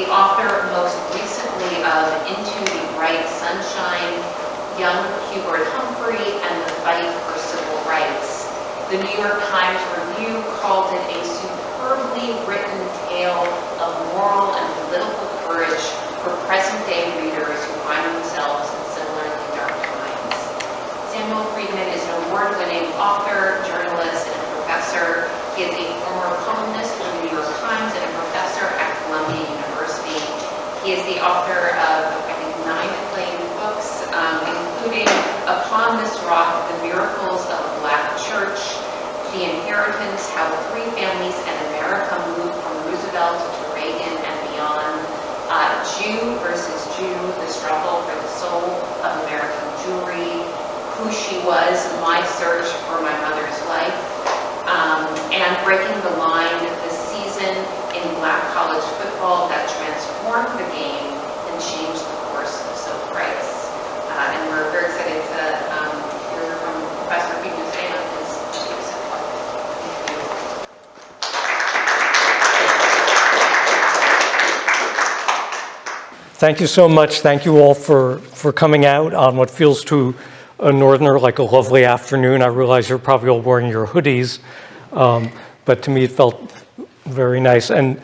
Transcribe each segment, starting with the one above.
the author most recently of Into the Bright Sunshine, Young Hubert Humphrey, and the Fight for Civil Rights. The New York Times Review called it a superbly written tale of moral and political courage for present-day readers who find themselves in similarly dark times. Samuel Freedman is an award-winning author, journalist, and professor. He is a former columnist for the New York Times and a professor at Columbia University. He is the author of, I think, 9 acclaimed books, including Upon This Rock, The Miracles of the Black Church, The Inheritance, How 3 Families and America Moved from Roosevelt to Reagan and Beyond, Jew versus Jew, The Struggle for the Soul of American Jewry, Who She Was, My Search for My Mother's Life, and Breaking the Line, the season in Black college football that transformed the game and changed the course of civil rights. And we're very excited to hear from Professor Freedman today on his views. Thank you so much. Thank you all for coming out on what feels to a northerner like a lovely afternoon. I realize you're probably all wearing your hoodies, but to me it felt very nice. And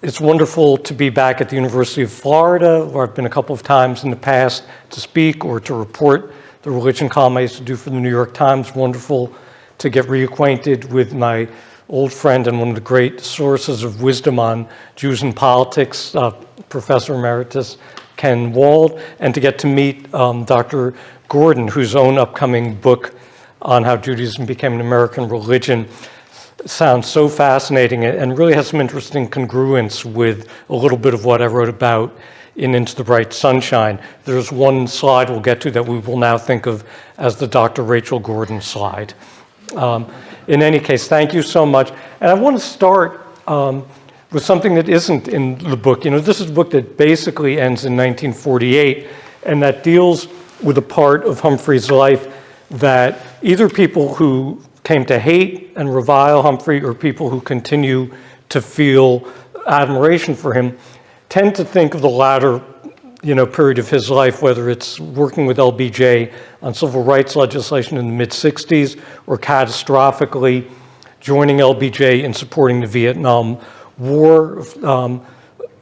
it's wonderful to be back at the University of Florida, where I've been a couple of times in the past to speak or to report the religion column I used to do for the New York Times. Wonderful to get reacquainted with my old friend and one of the great sources of wisdom on Jews and politics, Professor Emeritus Ken Wald, and to get to meet Dr. Gordon, whose own upcoming book on how Judaism became an American religion sounds so fascinating and really has some interesting congruence with a little bit of what I wrote about in Into the Bright Sunshine. There's one slide we'll get to that we will now think of as the Dr. Rachel Gordon slide. In any case, thank you so much. And I want to start with something that isn't in the book. You know, this is a book that basically ends in 1948, and that deals with a part of Humphrey's life that either people who came to hate and revile Humphrey or people who continue to feel admiration for him tend to think of the latter, period of his life, whether it's working with LBJ on civil rights legislation in the mid-60s or catastrophically joining LBJ in supporting the Vietnam War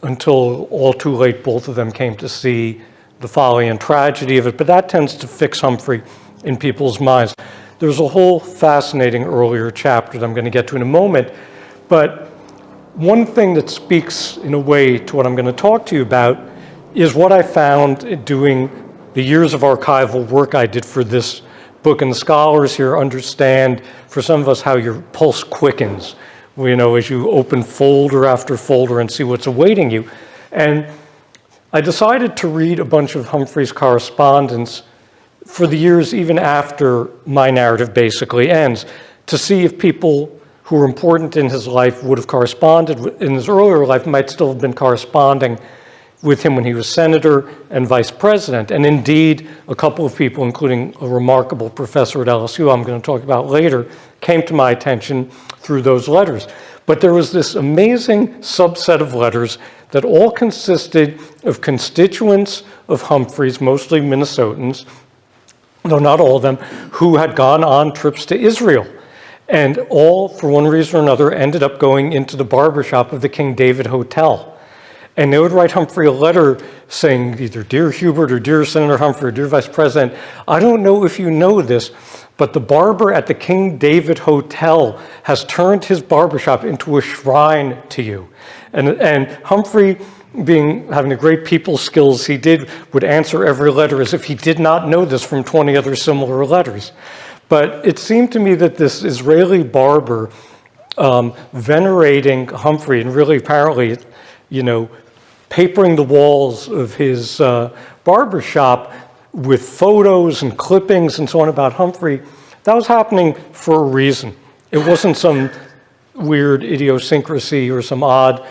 until all too late both of them came to see the folly and tragedy of it. But that tends to fix Humphrey in people's minds. There's a whole fascinating earlier chapter that I'm going to get to in a moment, but one thing that speaks in a way to what I'm going to talk to you about is what I found doing the years of archival work I did for this book. And the scholars here understand, for some of us, how your pulse quickens, as you open folder after folder and see what's awaiting you. And I decided to read a bunch of Humphrey's correspondence for the years even after my narrative basically ends, to see if people who were important in his life would have corresponded in his earlier life, might still have been corresponding with him when he was senator and vice president. And indeed, a couple of people, including a remarkable professor at LSU I'm going to talk about later, came to my attention through those letters. But there was this amazing subset of letters that all consisted of constituents of Humphrey's, mostly Minnesotans, though not all of them, who had gone on trips to Israel. And all, for one reason or another, ended up going into the barbershop of the King David Hotel. And they would write Humphrey a letter saying either, "Dear Hubert," or "Dear Senator Humphrey," or "Dear Vice President, I don't know if you know this, but the barber at the King David Hotel has turned his barbershop into a shrine to you." And Humphrey, having the great people skills he did, would answer every letter as if he did not know this from 20 other similar letters. But it seemed to me that this Israeli barber venerating Humphrey and really apparently, papering the walls of his barbershop with photos and clippings and so on about Humphrey, that was happening for a reason. It wasn't some weird idiosyncrasy or some odd,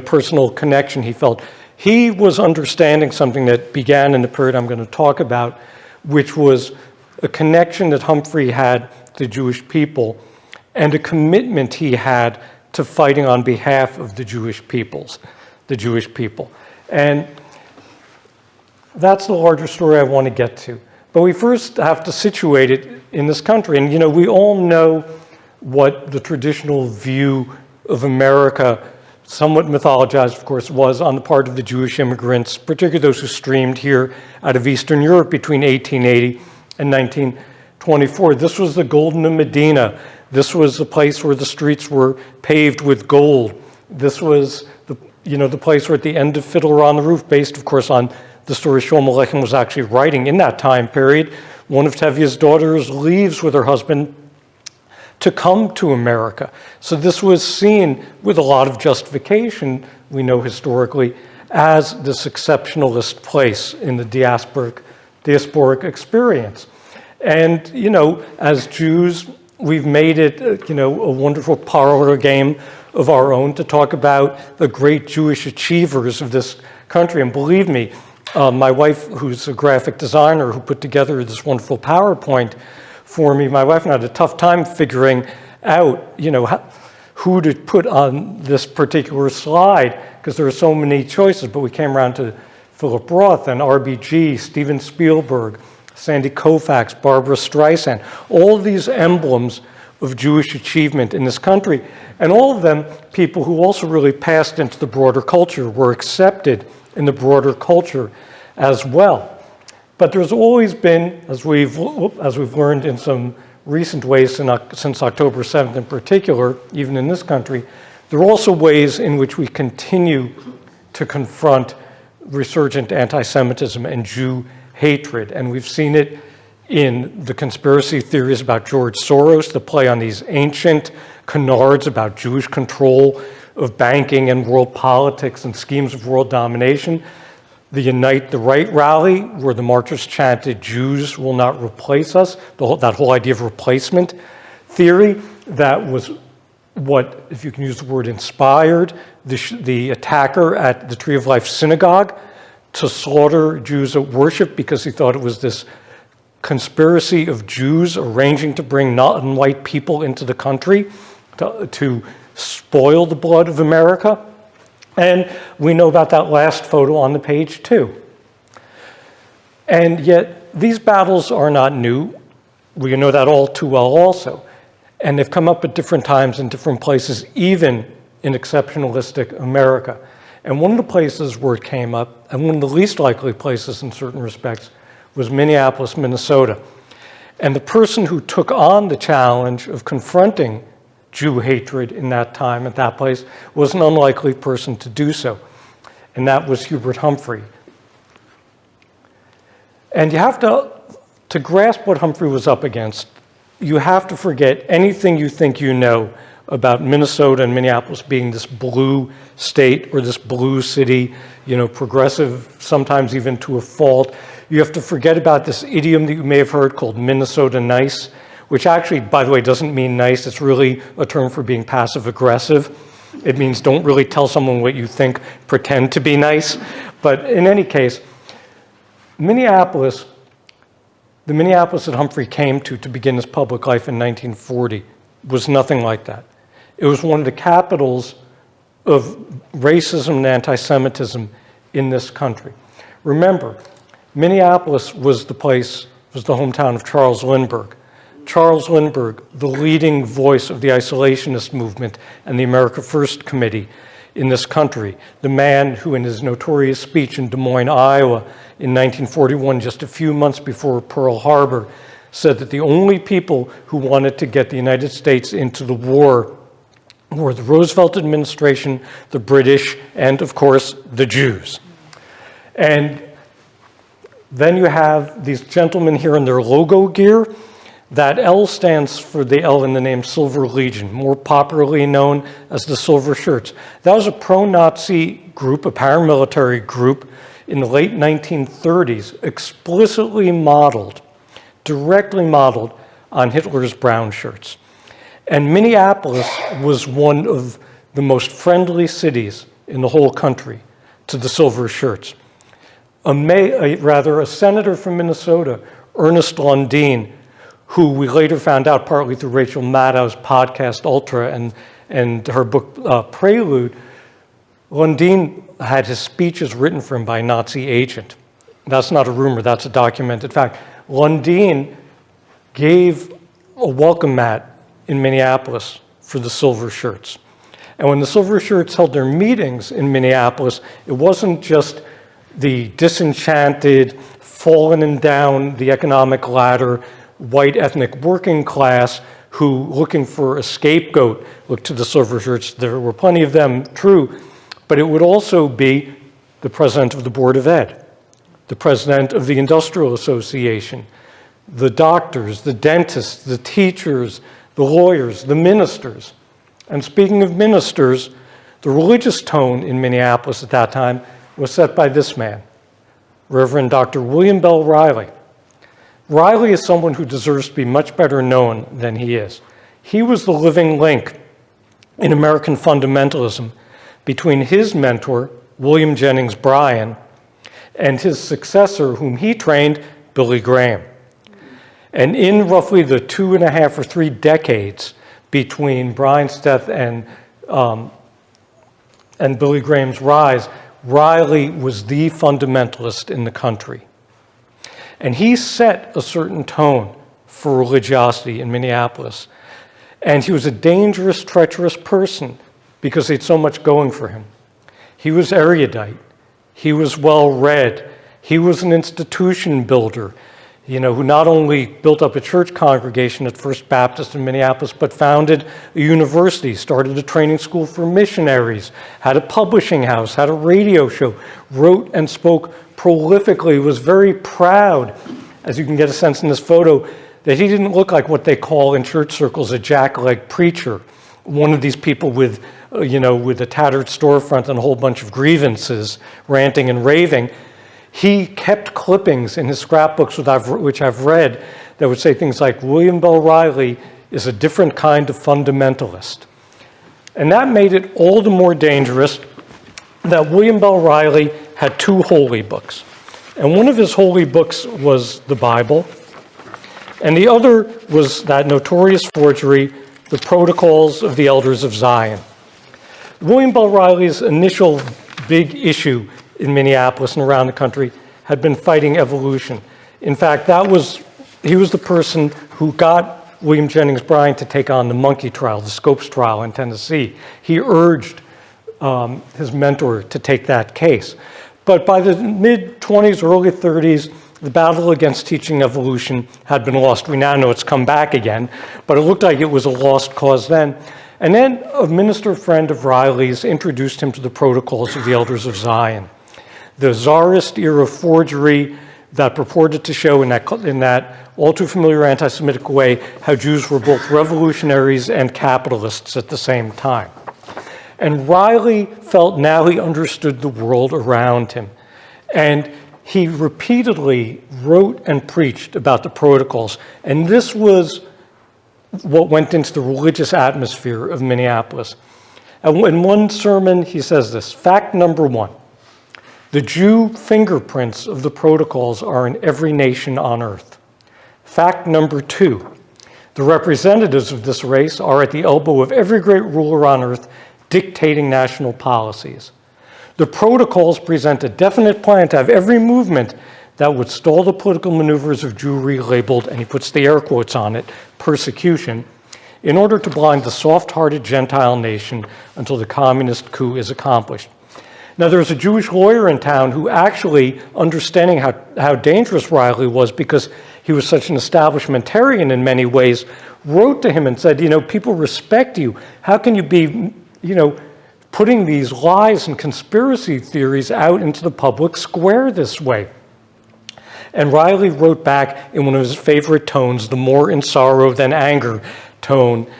personal connection he felt. He was understanding something that began in the period I'm going to talk about, which was a connection that Humphrey had to the Jewish people and a commitment he had to fighting on behalf of the Jewish peoples. the Jewish people. And that's the larger story I want to get to. But we first have to situate it in this country. And, you know, we all know what the traditional view of America, somewhat mythologized, of course, was on the part of the Jewish immigrants, particularly those who streamed here out of Eastern Europe between 1880 and 1924. This was the Golden Medina. This was the place where the streets were paved with gold. This was the place where at the end of Fiddler on the Roof, based, of course, on the story Shlomo Aleichem was actually writing in that time period, one of Tevye's daughters leaves with her husband to come to America. So this was seen with a lot of justification, we know historically, as this exceptionalist place in the diasporic experience. And, you know, as Jews, we've made it, a wonderful parlor game of our own to talk about the great Jewish achievers of this country. And believe me, my wife, who's a graphic designer who put together this wonderful PowerPoint for me, my wife and I had a tough time figuring out, who to put on this particular slide, because there are so many choices, but we came around to Philip Roth and RBG, Steven Spielberg, Sandy Koufax, Barbara Streisand, all of these emblems of Jewish achievement in this country, and all of them people who also really passed into the broader culture, were accepted in the broader culture as well. But there's always been, as we've learned in some recent ways since October 7th in particular, even in this country, there are also ways in which we continue to confront resurgent anti-Semitism and Jew hatred. And we've seen it in the conspiracy theories about George Soros, the play on these ancient canards about Jewish control of banking and world politics and schemes of world domination. The Unite the Right rally, where the marchers chanted, "Jews will not replace us," that whole idea of replacement theory, that was what, if you can use the word, inspired the attacker at the Tree of Life synagogue to slaughter Jews at worship, because he thought it was this conspiracy of Jews arranging to bring non-white people into the country to spoil the blood of America. And we know about that last photo on the page too. And yet these battles are not new. We know that all too well also. And they've come up at different times in different places, even in exceptionalistic America. And one of the places where it came up, and one of the least likely places in certain respects, was Minneapolis, Minnesota. And the person who took on the challenge of confronting Jew hatred in that time, at that place, was an unlikely person to do so. And that was Hubert Humphrey. And you have to grasp what Humphrey was up against, you have to forget anything you think you know about Minnesota and Minneapolis being this blue state or this blue city, progressive, sometimes even to a fault. You have to forget about this idiom that you may have heard called Minnesota nice, which actually, by the way, doesn't mean nice. It's really a term for being passive-aggressive. It means don't really tell someone what you think, pretend to be nice. But in any case, the Minneapolis that Humphrey came to begin his public life in 1940 was nothing like that. It was one of the capitals of racism and anti-Semitism in this country. Remember, Minneapolis was the hometown of Charles Lindbergh. Charles Lindbergh, the leading voice of the isolationist movement and the America First Committee in this country, the man who in his notorious speech in Des Moines, Iowa in 1941, just a few months before Pearl Harbor, said that the only people who wanted to get the United States into the war were the Roosevelt administration, the British, and of course, the Jews. And then you have these gentlemen here in their logo gear. That L stands for the L in the name Silver Legion, more popularly known as the Silver Shirts. That was a pro-Nazi group, a paramilitary group in the late 1930s, explicitly modeled, directly modeled on Hitler's brown shirts. And Minneapolis was one of the most friendly cities in the whole country to the Silver Shirts. A senator from Minnesota, Ernest Lundeen, who we later found out partly through Rachel Maddow's podcast Ultra and her book Prelude, Lundin had his speeches written for him by a Nazi agent. That's not a rumor, that's a documented fact. Lundin gave a welcome mat in Minneapolis for the Silver Shirts. And when the Silver Shirts held their meetings in Minneapolis, it wasn't just the disenchanted, fallen down the economic ladder, white ethnic working class who, looking for a scapegoat, looked to the Silver Shirts. There were plenty of them, true, but it would also be the president of the Board of Ed, the president of the Industrial Association, the doctors, the dentists, the teachers, the lawyers, the ministers. And speaking of ministers, the religious tone in Minneapolis at that time was set by this man, Reverend Dr. William Bell Riley. Riley is someone who deserves to be much better known than he is. He was the living link in American fundamentalism between his mentor, William Jennings Bryan, and his successor, whom he trained, Billy Graham. And in roughly the 2.5 or 3 decades between Bryan's death and Billy Graham's rise, Riley was the fundamentalist in the country. And he set a certain tone for religiosity in Minneapolis. And he was a dangerous, treacherous person because he had so much going for him. He was erudite. He was well-read. He was an institution builder, who not only built up a church congregation at First Baptist in Minneapolis, but founded a university, started a training school for missionaries, had a publishing house, had a radio show, wrote and spoke prolifically, was very proud, as you can get a sense in this photo, that he didn't look like what they call in church circles a jackleg preacher, one of these people with a tattered storefront and a whole bunch of grievances, ranting and raving. He kept clippings in his scrapbooks, which I've read, that would say things like, William Bell Riley is a different kind of fundamentalist. And that made it all the more dangerous that William Bell Riley had 2 holy books. And one of his holy books was the Bible, and the other was that notorious forgery, the Protocols of the Elders of Zion. William Bell Riley's initial big issue in Minneapolis and around the country had been fighting evolution. In fact, he was the person who got William Jennings Bryan to take on the monkey trial, the Scopes trial in Tennessee. He urged his mentor to take that case. But by the mid-20s, early 30s, the battle against teaching evolution had been lost. We now know it's come back again, but it looked like it was a lost cause then. And then a minister friend of Riley's introduced him to the Protocols of the Elders of Zion, the Tsarist era forgery that purported to show in that all too familiar anti-Semitic way how Jews were both revolutionaries and capitalists at the same time. And Riley felt now he understood the world around him. And he repeatedly wrote and preached about the protocols. And this was what went into the religious atmosphere of Minneapolis. And in one sermon, he says this, fact number 1, the Jew fingerprints of the protocols are in every nation on earth. Fact number 2, the representatives of this race are at the elbow of every great ruler on earth dictating national policies. The protocols present a definite plan to have every movement that would stall the political maneuvers of Jewry labeled, and he puts the air quotes on it, persecution, in order to blind the soft-hearted Gentile nation until the communist coup is accomplished. Now, there's a Jewish lawyer in town who actually, understanding how dangerous Riley was because he was such an establishmentarian in many ways, wrote to him and said, people respect you. How can you be, putting these lies and conspiracy theories out into the public square this way? And Riley wrote back in one of his favorite tones, the more in sorrow than anger tone,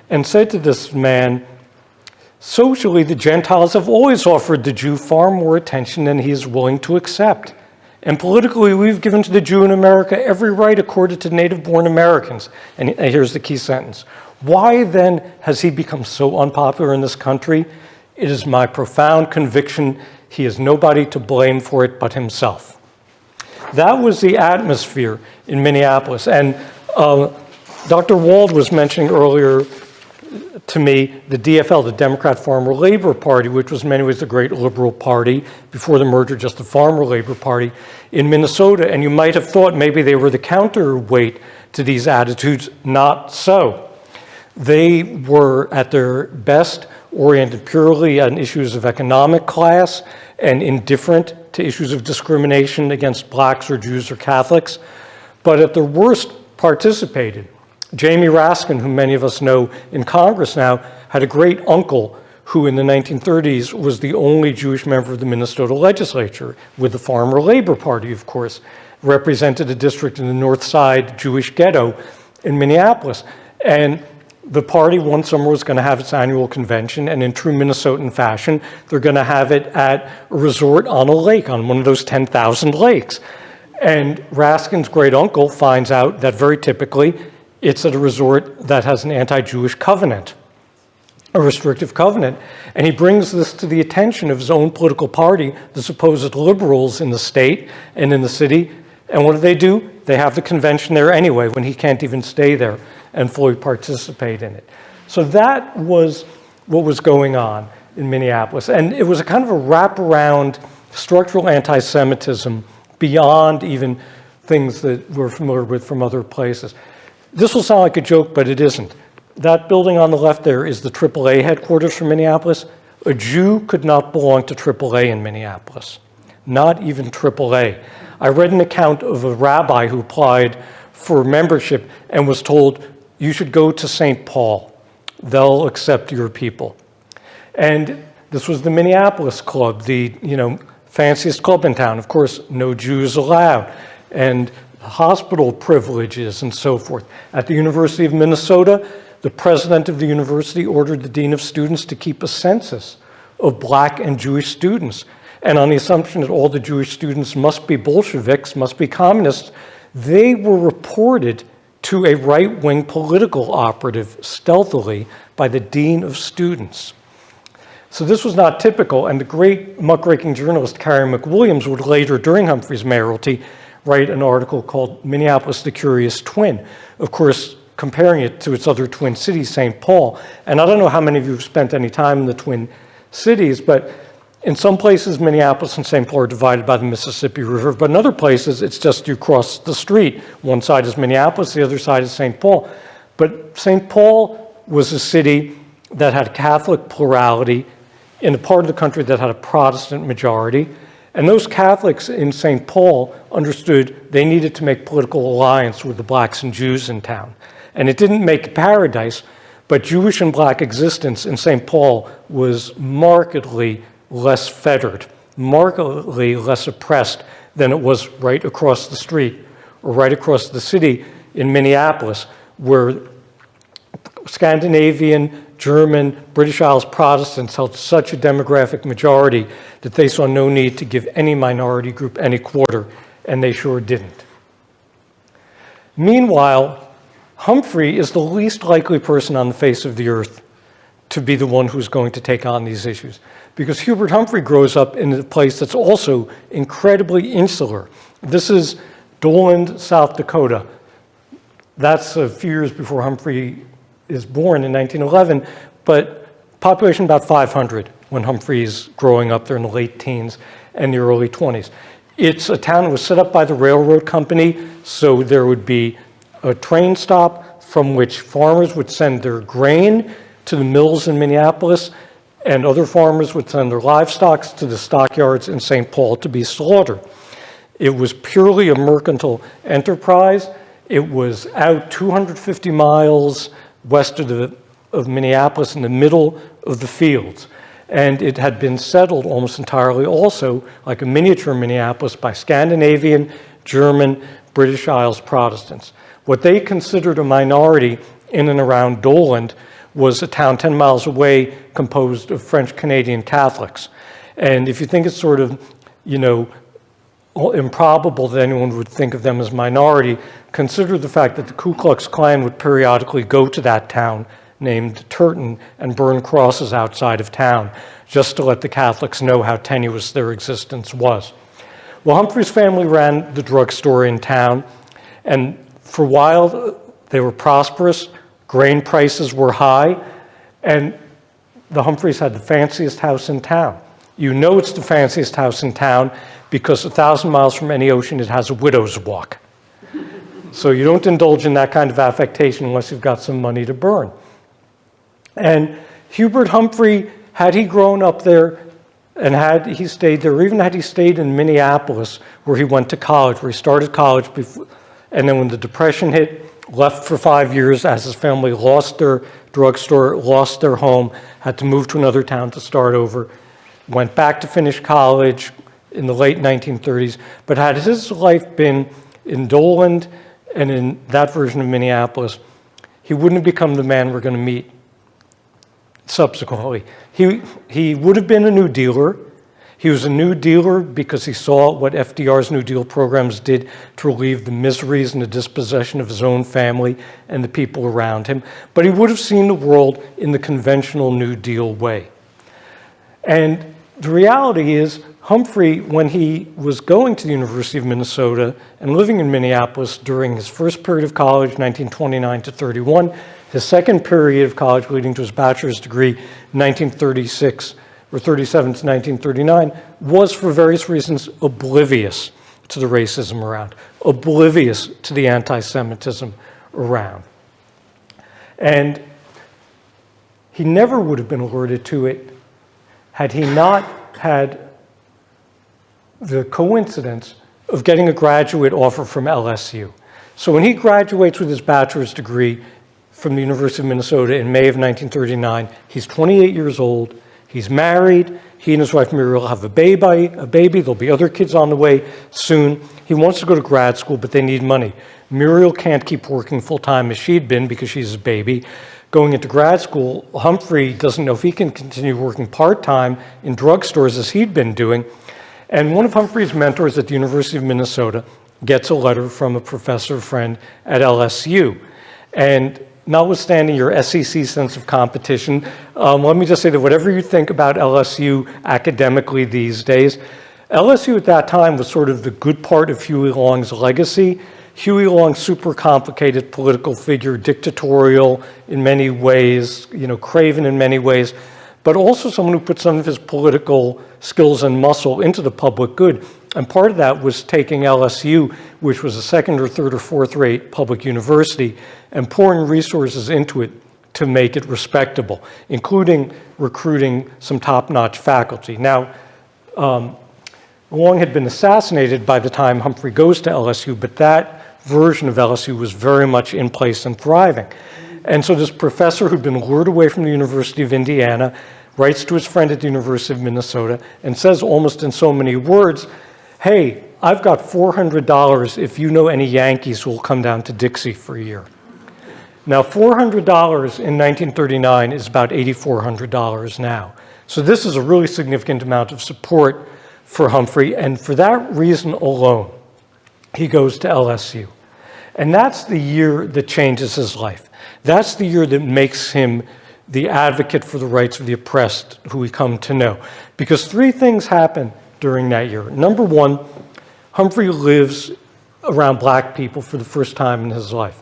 and said to this man, socially, the Gentiles have always offered the Jew far more attention than he is willing to accept. And politically, we've given to the Jew in America every right accorded to native-born Americans. And here's the key sentence. Why then has he become so unpopular in this country? It is my profound conviction he has nobody to blame for it but himself. That was the atmosphere in Minneapolis. And Dr. Wald was mentioning earlier to me, the DFL, the Democrat Farmer Labor Party, which was in many ways the great liberal party, before the merger just the Farmer Labor Party in Minnesota, and you might have thought maybe they were the counterweight to these attitudes. Not so. They were, at their best, oriented purely on issues of economic class and indifferent to issues of discrimination against blacks or Jews or Catholics, but at their worst participated. Jamie Raskin, who many of us know in Congress now, had a great uncle who in the 1930s was the only Jewish member of the Minnesota legislature, with the Farmer Labor Party, of course, represented a district in the North Side Jewish ghetto in Minneapolis. And the party one summer was going to have its annual convention, and in true Minnesotan fashion, they're going to have it at a resort on a lake, on one of those 10,000 lakes. And Raskin's great uncle finds out that very typically it's at a resort that has an anti-Jewish covenant, a restrictive covenant. And he brings this to the attention of his own political party, the supposed liberals in the state and in the city. And what do? They have the convention there anyway, when he can't even stay there and fully participate in it. So that was what was going on in Minneapolis. And it was a kind of a wraparound structural anti-Semitism beyond even things that we're familiar with from other places. This will sound like a joke, but it isn't. That building on the left there is the AAA headquarters for Minneapolis. A Jew could not belong to AAA in Minneapolis, not even AAA. I read an account of a rabbi who applied for membership and was told, you should go to St. Paul. They'll accept your people. And this was the Minneapolis Club, the fanciest club in town. Of course, no Jews allowed. And hospital privileges and so forth. At the University of Minnesota, the president of the university ordered the dean of students to keep a census of black and Jewish students. And on the assumption that all the Jewish students must be Bolsheviks, must be communists, they were reported to a right-wing political operative stealthily by the dean of students. So this was not typical, and the great muckraking journalist Carrie McWilliams would later, during Humphrey's mayoralty, write an article called Minneapolis, the Curious Twin, of course, comparing it to its other twin city, St. Paul. And I don't know how many of you have spent any time in the Twin Cities, but in some places, Minneapolis and St. Paul are divided by the Mississippi River, but in other places, it's just you cross the street. One side is Minneapolis, the other side is St. Paul. But St. Paul was a city that had Catholic plurality in a part of the country that had a Protestant majority. And those Catholics in St. Paul understood they needed to make political alliance with the blacks and Jews in town. And it didn't make paradise, but Jewish and black existence in St. Paul was markedly less fettered, markedly less oppressed than it was right across the street or right across the city in Minneapolis, where Scandinavian, German, British Isles Protestants held such a demographic majority that they saw no need to give any minority group any quarter, and they sure didn't. Meanwhile, Humphrey is the least likely person on the face of the earth to be the one who's going to take on these issues, because Hubert Humphrey grows up in a place that's also incredibly insular. This is Doland, South Dakota. That's a few years before Humphrey is born in 1911, but population about 500 when Humphrey's growing up there in the late teens and the early 20s. It's a town that was set up by the railroad company, so there would be a train stop from which farmers would send their grain to the mills in Minneapolis, and other farmers would send their livestock to the stockyards in St. Paul to be slaughtered. It was purely a mercantile enterprise. It was out 250 miles west of Minneapolis in the middle of the fields. And it had been settled almost entirely also, like a miniature Minneapolis, by Scandinavian, German, British Isles Protestants. What they considered a minority in and around Doland was a town 10 miles away composed of French-Canadian Catholics. And if you think it's sort of, improbable that anyone would think of them as minority, consider the fact that the Ku Klux Klan would periodically go to that town named Turton and burn crosses outside of town, just to let the Catholics know how tenuous their existence was. Well, Humphrey's family ran the drugstore in town, and for a while they were prosperous. Grain prices were high, And the Humphreys had the fanciest house in town. You know it's the fanciest house in town because 1,000 miles from any ocean, it has a widow's walk. So you don't indulge in that kind of affectation unless you've got some money to burn. And Hubert Humphrey, had he grown up there and had he stayed there, or even had he stayed in Minneapolis where he went to college, where he started college, before, and then when the Depression hit, left for 5 years as his family lost their drugstore, lost their home, had to move to another town to start over, went back to finish college in the late 1930s, but had his life been in Doland and in that version of Minneapolis, he wouldn't have become the man we're going to meet subsequently. He would have been a New Dealer. He was a New Dealer because he saw what FDR's New Deal programs did to relieve the miseries and the dispossession of his own family and the people around him. But he would have seen the world in the conventional New Deal way. And the reality is, Humphrey, when he was going to the University of Minnesota and living in Minneapolis during his first period of college, 1929 to 31, his second period of college leading to his bachelor's degree, 1936 or 37 to 1939, was for various reasons oblivious to the racism around, oblivious to the anti-Semitism around. And he never would have been alerted to it had he not had the coincidence of getting a graduate offer from LSU. So when he graduates with his bachelor's degree from the University of Minnesota in May of 1939, he's 28 years old, he's married, he and his wife Muriel have a baby, there'll be other kids on the way soon. He wants to go to grad school, but they need money. Muriel can't keep working full-time as she'd been because she's a baby. Going into grad school, Humphrey doesn't know if he can continue working part-time in drugstores as he'd been doing. And one of Humphrey's mentors at the University of Minnesota gets a letter from a professor friend at LSU. And notwithstanding your SEC sense of competition, let me just say that whatever you think about LSU academically these days, LSU at that time was sort of the good part of Huey Long's legacy. Huey Long, super complicated political figure, dictatorial in many ways, craven in many ways, but also someone who put some of his political skills and muscle into the public good. And part of that was taking LSU, which was a second or third or fourth rate public university, and pouring resources into it to make it respectable, including recruiting some top-notch faculty. Now, Long had been assassinated by the time Humphrey goes to LSU, but that version of LSU was very much in place and thriving. And so this professor who'd been lured away from the University of Indiana writes to his friend at the University of Minnesota and says almost in so many words, hey, I've got $400 if you know any Yankees who will come down to Dixie for a year. Now, $400 in 1939 is about $8,400 now. So this is a really significant amount of support for Humphrey, and for that reason alone, he goes to LSU. And that's the year that changes his life. That's the year that makes him the advocate for the rights of the oppressed, who we come to know. Because three things happen during that year. Number one, Humphrey lives around black people for the first time in his life.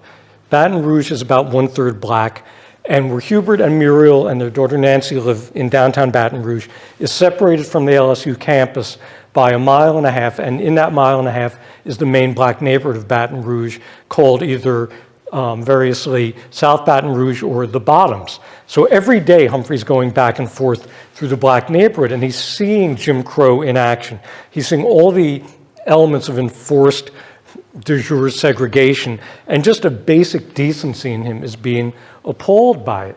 Baton Rouge is about 1/3 black, and where Hubert and Muriel and their daughter Nancy live in downtown Baton Rouge is separated from the LSU campus by 1.5 miles, and in that 1.5 miles is the main black neighborhood of Baton Rouge, called either variously South Baton Rouge or the Bottoms. So every day Humphrey's going back and forth through the black neighborhood, and he's seeing Jim Crow in action. He's seeing all the elements of enforced de jure segregation, and just a basic decency in him is being appalled by it.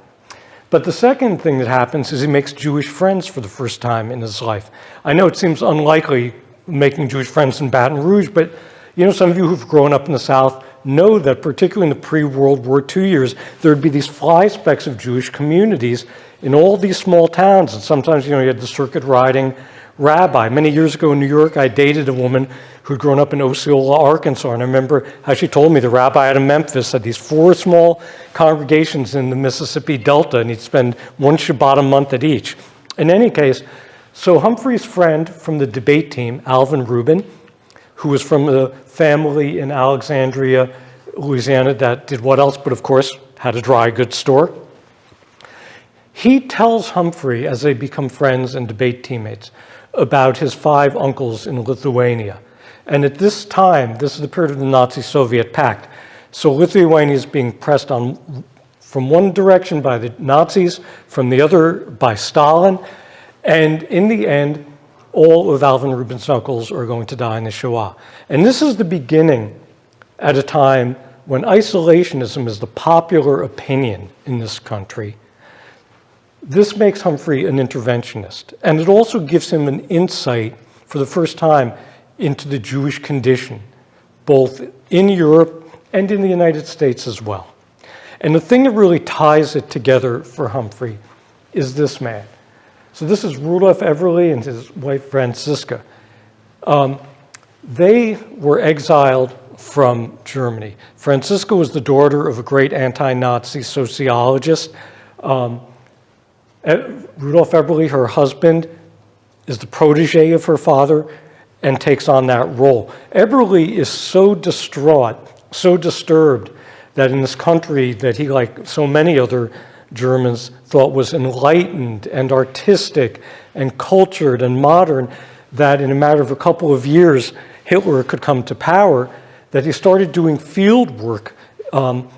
But the second thing that happens is he makes Jewish friends for the first time in his life. I know it seems unlikely making Jewish friends in Baton Rouge, but some of you who've grown up in the South know that particularly in the pre-World War II years, there would be these fly specks of Jewish communities in all these small towns. And sometimes, you had the circuit riding rabbi. Many years ago in New York, I dated a woman who'd grown up in Osceola, Arkansas. And I remember how she told me the rabbi out of Memphis had these 4 small congregations in the Mississippi Delta, and he'd spend 1 Shabbat a month at each. In any case, so Humphrey's friend from the debate team, Alvin Rubin, who was from a family in Alexandria, Louisiana, that did what else but, of course, had a dry goods store. He tells Humphrey, as they become friends and debate teammates, about his 5 uncles in Lithuania. And at this time, this is the period of the Nazi-Soviet pact. So Lithuania is being pressed on from one direction by the Nazis, from the other by Stalin. And in the end, all of Alvin Rubin's uncles are going to die in the Shoah. And this is the beginning at a time when isolationism is the popular opinion in this country. This makes Humphrey an interventionist, and it also gives him an insight for the first time into the Jewish condition, both in Europe and in the United States as well. And the thing that really ties it together for Humphrey is this man. So this is Rudolph Everly and his wife Franziska. They were exiled from Germany. Franziska was the daughter of a great anti-Nazi sociologist. Rudolph Everly, her husband, is the protege of her father and takes on that role. Everly is so distraught, so disturbed, that in this country that he, like so many other Germans, thought was enlightened and artistic and cultured and modern, that in a matter of a couple of years, Hitler could come to power, that he started doing field work,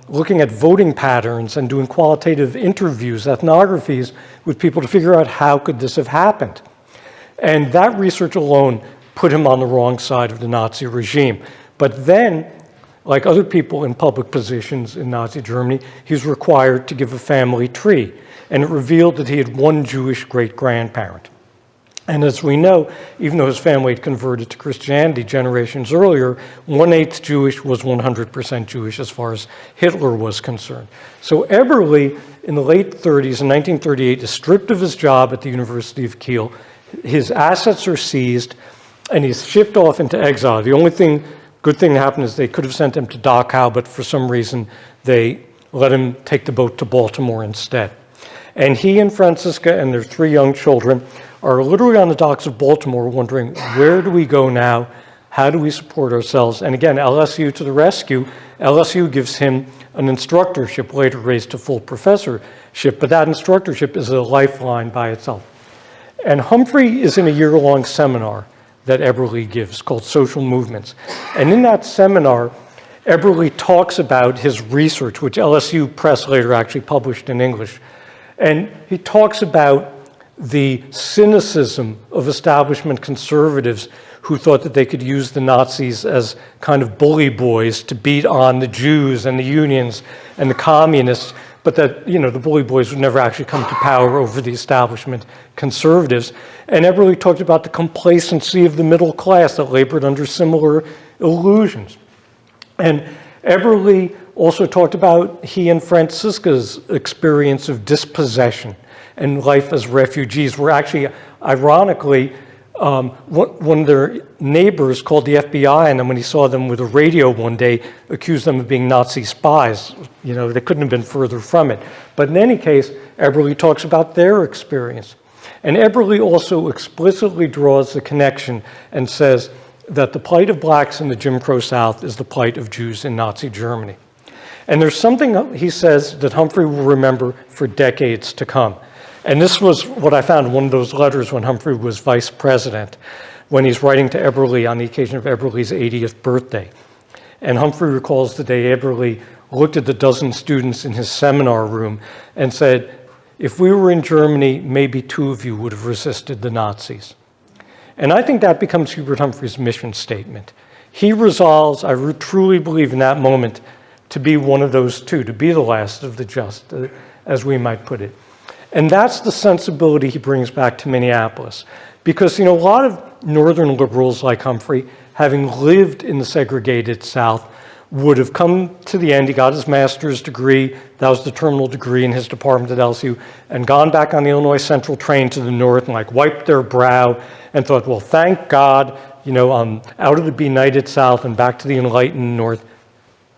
looking at voting patterns and doing qualitative interviews, ethnographies with people to figure out how could this have happened. And that research alone put him on the wrong side of the Nazi regime. But then, like other people in public positions in Nazi Germany, he was required to give a family tree. And it revealed that he had one Jewish great-grandparent. And as we know, even though his family had converted to Christianity generations earlier, 1/8 Jewish was 100% Jewish as far as Hitler was concerned. So Eberle, in the late 30s, in 1938, is stripped of his job at the University of Kiel. His assets are seized, and he's shipped off into exile. The only good thing that happened is they could have sent him to Dachau, but for some reason they let him take the boat to Baltimore instead. And he and Franziska and their 3 young children are literally on the docks of Baltimore wondering, where do we go now? How do we support ourselves? And again, LSU to the rescue. LSU gives him an instructorship, later raised to full professorship, but that instructorship is a lifeline by itself. And Humphrey is in a year-long seminar that Eberle gives called Social Movements. And in that seminar, Eberle talks about his research, which LSU Press later actually published in English. And he talks about the cynicism of establishment conservatives who thought that they could use the Nazis as kind of bully boys to beat on the Jews and the unions and the communists, but that, you know, the bully boys would never actually come to power over the establishment conservatives. And Eberle talked about the complacency of the middle class that labored under similar illusions. And Eberle also talked about he and Franziska's experience of dispossession and life as refugees, where actually, ironically, one of their neighbors called the FBI, and then when he saw them with a radio one day, accused them of being Nazi spies. You know, they couldn't have been further from it. But in any case, Eberle talks about their experience. And Eberle also explicitly draws the connection and says that the plight of blacks in the Jim Crow South is the plight of Jews in Nazi Germany. And there's something, he says, that Humphrey will remember for decades to come. And this was what I found in one of those letters when Humphrey was vice president, when he's writing to Eberle on the occasion of Eberle's 80th birthday. And Humphrey recalls the day Eberle looked at the dozen students in his seminar room and said, if we were in Germany, maybe 2 of you would have resisted the Nazis. And I think that becomes Hubert Humphrey's mission statement. He resolves, I truly believe in that moment, to be one of those 2, to be the last of the just, as we might put it. And that's the sensibility he brings back to Minneapolis. Because, you know, a lot of northern liberals like Humphrey, having lived in the segregated South, would have come to the end. He got his master's degree. That was the terminal degree in his department at LSU, and gone back on the Illinois Central train to the north and like wiped their brow and thought, well, thank God, you know, I'm out of the benighted South and back to the enlightened North.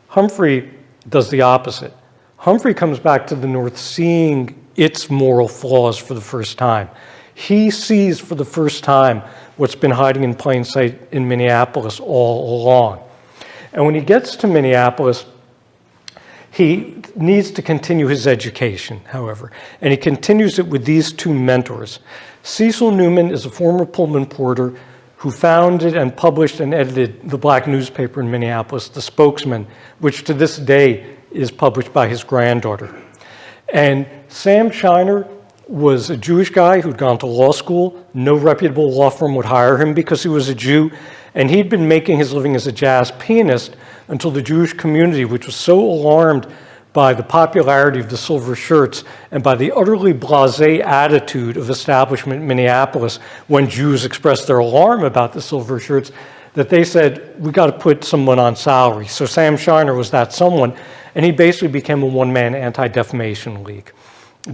Humphrey does the opposite. Humphrey comes back to the North seeing its moral flaws for the first time. He sees for the first time what's been hiding in plain sight in Minneapolis all along. And when he gets to Minneapolis, He needs to continue his education, however, and he continues it with these two mentors. Cecil Newman is a former Pullman porter who founded and published and edited the black newspaper in Minneapolis, The Spokesman, which to this day is published by his granddaughter. And Sam Shiner was a Jewish guy who'd gone to law school. No reputable law firm would hire him because he was a Jew, and he'd been making his living as a jazz pianist until the Jewish community, which was so alarmed by the popularity of the silver shirts and by the utterly blasé attitude of establishment in Minneapolis when Jews expressed their alarm about the silver shirts, that they said, we got to put someone on salary. So Sam Shiner was that someone, and he basically became a one-man anti-defamation league,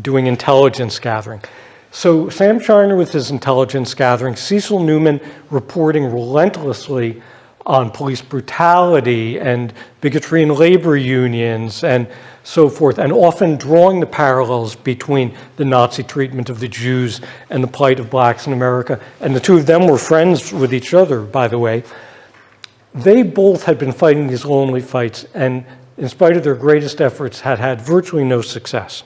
doing intelligence gathering. So Sam Shiner with his intelligence gathering, Cecil Newman reporting relentlessly on police brutality and bigotry in labor unions and so forth, and often drawing the parallels between the Nazi treatment of the Jews and the plight of blacks in America. And the two of them were friends with each other, by the way. They both had been fighting these lonely fights, and in spite of their greatest efforts, had had virtually no success.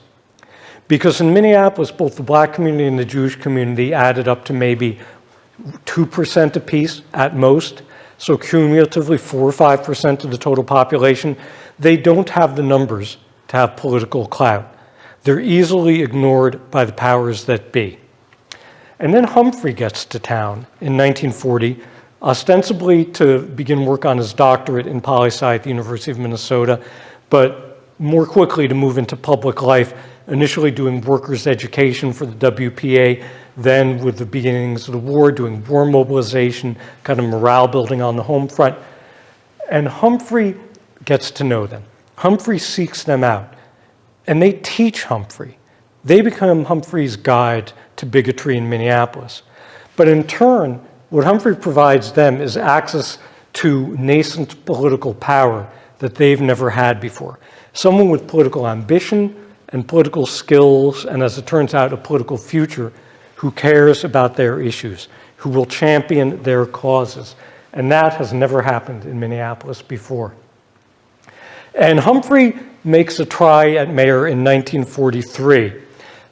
Because in Minneapolis, both the black community and the Jewish community added up to maybe 2% apiece at most, so cumulatively 4 or 5% of the total population. They don't have the numbers to have political clout. They're easily ignored by the powers that be. And then Humphrey gets to town in 1940, ostensibly to begin work on his doctorate in poli-sci at the University of Minnesota, but more quickly to move into public life, initially doing workers' education for the WPA, then with the beginnings of the war, doing war mobilization, kind of morale building on the home front. And Humphrey gets to know them. Humphrey seeks them out, and they teach Humphrey. They become Humphrey's guide to bigotry in Minneapolis. But in turn, what Humphrey provides them is access to nascent political power that they've never had before. Someone with political ambition and political skills, and as it turns out, a political future, who cares about their issues, who will champion their causes. And that has never happened in Minneapolis before. And Humphrey makes a try at mayor in 1943,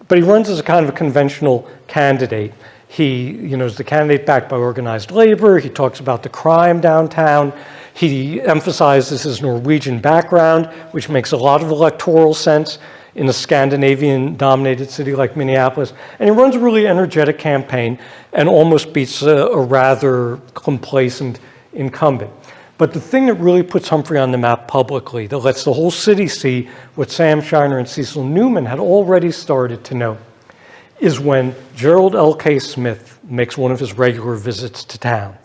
but he runs as a kind of a conventional candidate. He, is the candidate backed by organized labor. He talks about the crime downtown. He emphasizes his Norwegian background, which makes a lot of electoral sense in a Scandinavian-dominated city like Minneapolis. And he runs a really energetic campaign and almost beats a rather complacent incumbent. But the thing that really puts Humphrey on the map publicly, that lets the whole city see what Sam Shiner and Cecil Newman had already started to know, is when Gerald L.K. Smith makes one of his regular visits to town.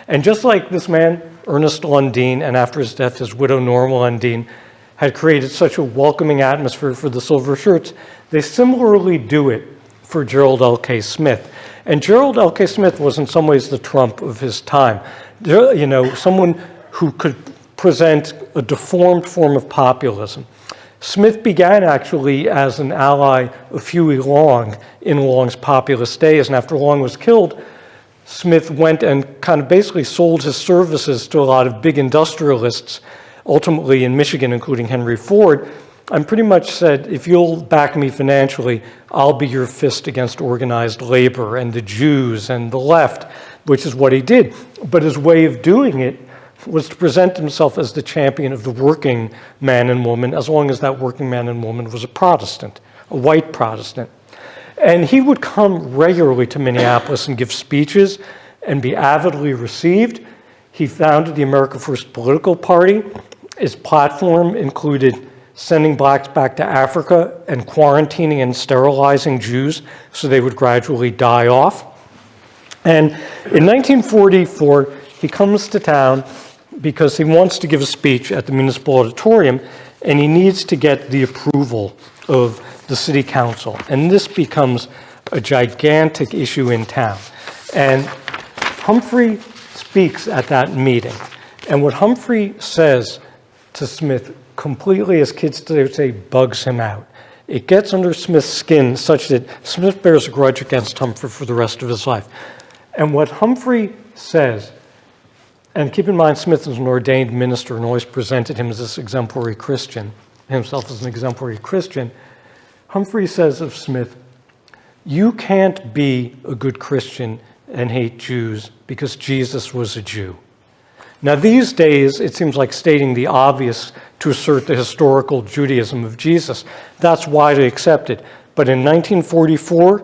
And just like this man, Ernest Lundeen, and after his death, his widow, Norma Lundeen, had created such a welcoming atmosphere for the silver shirts, they similarly do it for Gerald L.K. Smith. And Gerald L.K. Smith was in some ways the Trump of his time. Someone who could present a deformed form of populism. Smith began actually as an ally of Huey Long in Long's populist days, and after Long was killed, Smith went and kind of basically sold his services to a lot of big industrialists, ultimately in Michigan, including Henry Ford, and pretty much said, if you'll back me financially, I'll be your fist against organized labor and the Jews and the left, which is what he did. But his way of doing it was to present himself as the champion of the working man and woman, as long as that working man and woman was a Protestant, a white Protestant. And he would come regularly to Minneapolis and give speeches and be avidly received. He founded the America First political party. His platform included sending blacks back to Africa and quarantining and sterilizing Jews so they would gradually die off. And in 1944, he comes to town because he wants to give a speech at the municipal auditorium, and he needs to get the approval of the city council. And this becomes a gigantic issue in town. And Humphrey speaks at that meeting. And what Humphrey says to Smith completely, as kids today would say, bugs him out. It gets under Smith's skin such that Smith bears a grudge against Humphrey for the rest of his life. And what Humphrey says, and keep in mind Smith is an ordained minister and always presented him as this exemplary Christian, himself as an exemplary Christian, Humphrey says of Smith, "You can't be a good Christian and hate Jews because Jesus was a Jew." Now, these days, it seems like stating the obvious to assert the historical Judaism of Jesus. That's widely accepted. But in 1944,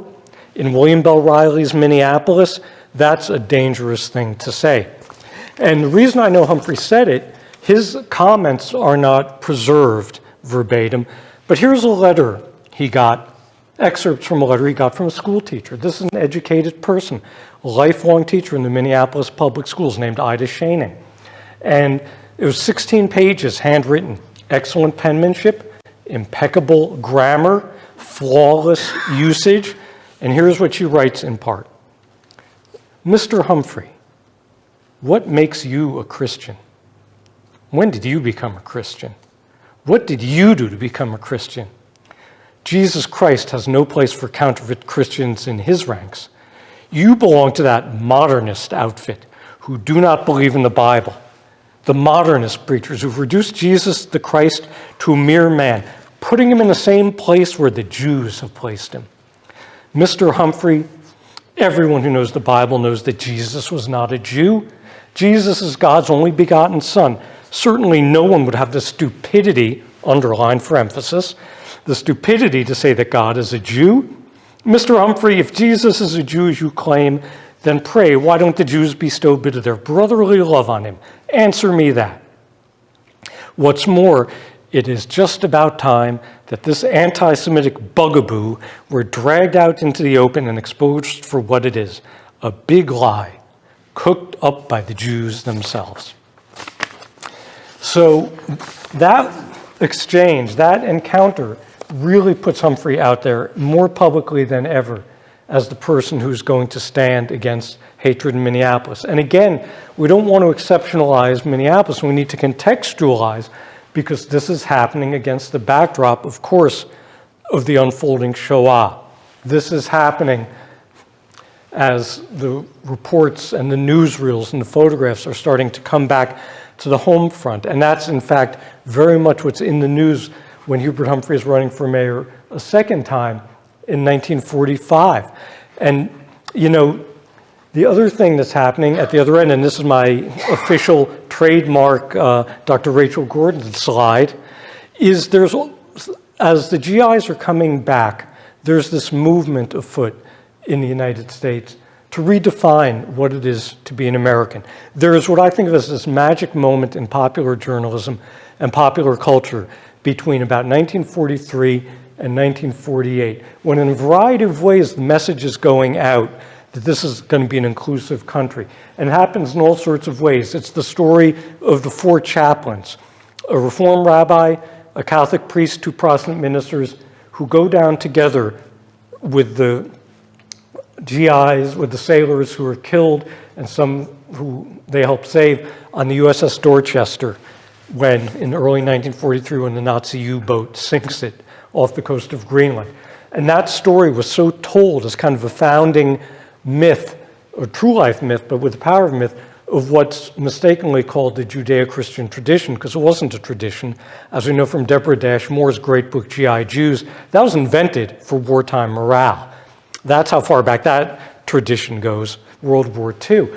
in William Bell Riley's Minneapolis, that's a dangerous thing to say. And the reason I know Humphrey said it, his comments are not preserved verbatim, but here's a letter he got, excerpts from a letter he got from a school teacher. This is an educated person, a lifelong teacher in the Minneapolis public schools named Ida Schoening. And it was 16 pages, handwritten, excellent penmanship, impeccable grammar, flawless usage. And here's what she writes in part. "Mr. Humphrey, what makes you a Christian? When did you become a Christian? What did you do to become a Christian? Jesus Christ has no place for counterfeit Christians in his ranks. You belong to that modernist outfit who do not believe in the Bible. The modernist preachers who've reduced Jesus the Christ to a mere man, putting him in the same place where the Jews have placed him. Mr. Humphrey, everyone who knows the Bible knows that Jesus was not a Jew. Jesus is God's only begotten Son. Certainly no one would have the stupidity, underlined for emphasis, the stupidity to say that God is a Jew. Mr. Humphrey, if Jesus is a Jew as you claim, then pray, why don't the Jews bestow a bit of their brotherly love on him? Answer me that. What's more, it is just about time that this anti-Semitic bugaboo were dragged out into the open and exposed for what it is, a big lie, cooked up by the Jews themselves." So that exchange, that encounter, really puts Humphrey out there more publicly than ever as the person who's going to stand against hatred in Minneapolis. And again, we don't want to exceptionalize Minneapolis. We need to contextualize, because this is happening against the backdrop, of course, of the unfolding Shoah. This is happening as the reports and the newsreels and the photographs are starting to come back to the home front. And that's, in fact, very much what's in the news when Hubert Humphrey is running for mayor a second time in 1945. And, you know, the other thing that's happening at the other end, and this is my official trademark Dr. Rachel Gordon slide, is as the GIs are coming back, there's this movement afoot in the United States to redefine what it is to be an American. There is what I think of as this magic moment in popular journalism and popular culture between about 1943 and 1948, when in a variety of ways the message is going out that this is going to be an inclusive country. And it happens in all sorts of ways. It's the story of the four chaplains, a Reform rabbi, a Catholic priest, two Protestant ministers, who go down together with the GIs, with the sailors who are killed, and some who they helped save on the USS Dorchester when, in early 1943, when the Nazi U-boat sinks it off the coast of Greenland. And that story was so told as kind of a founding myth, a true life myth, but with the power of myth, of what's mistakenly called the Judeo-Christian tradition, because it wasn't a tradition. As we know from Deborah Dash Moore's great book, G.I. Jews, that was invented for wartime morale. That's how far back that tradition goes, World War II.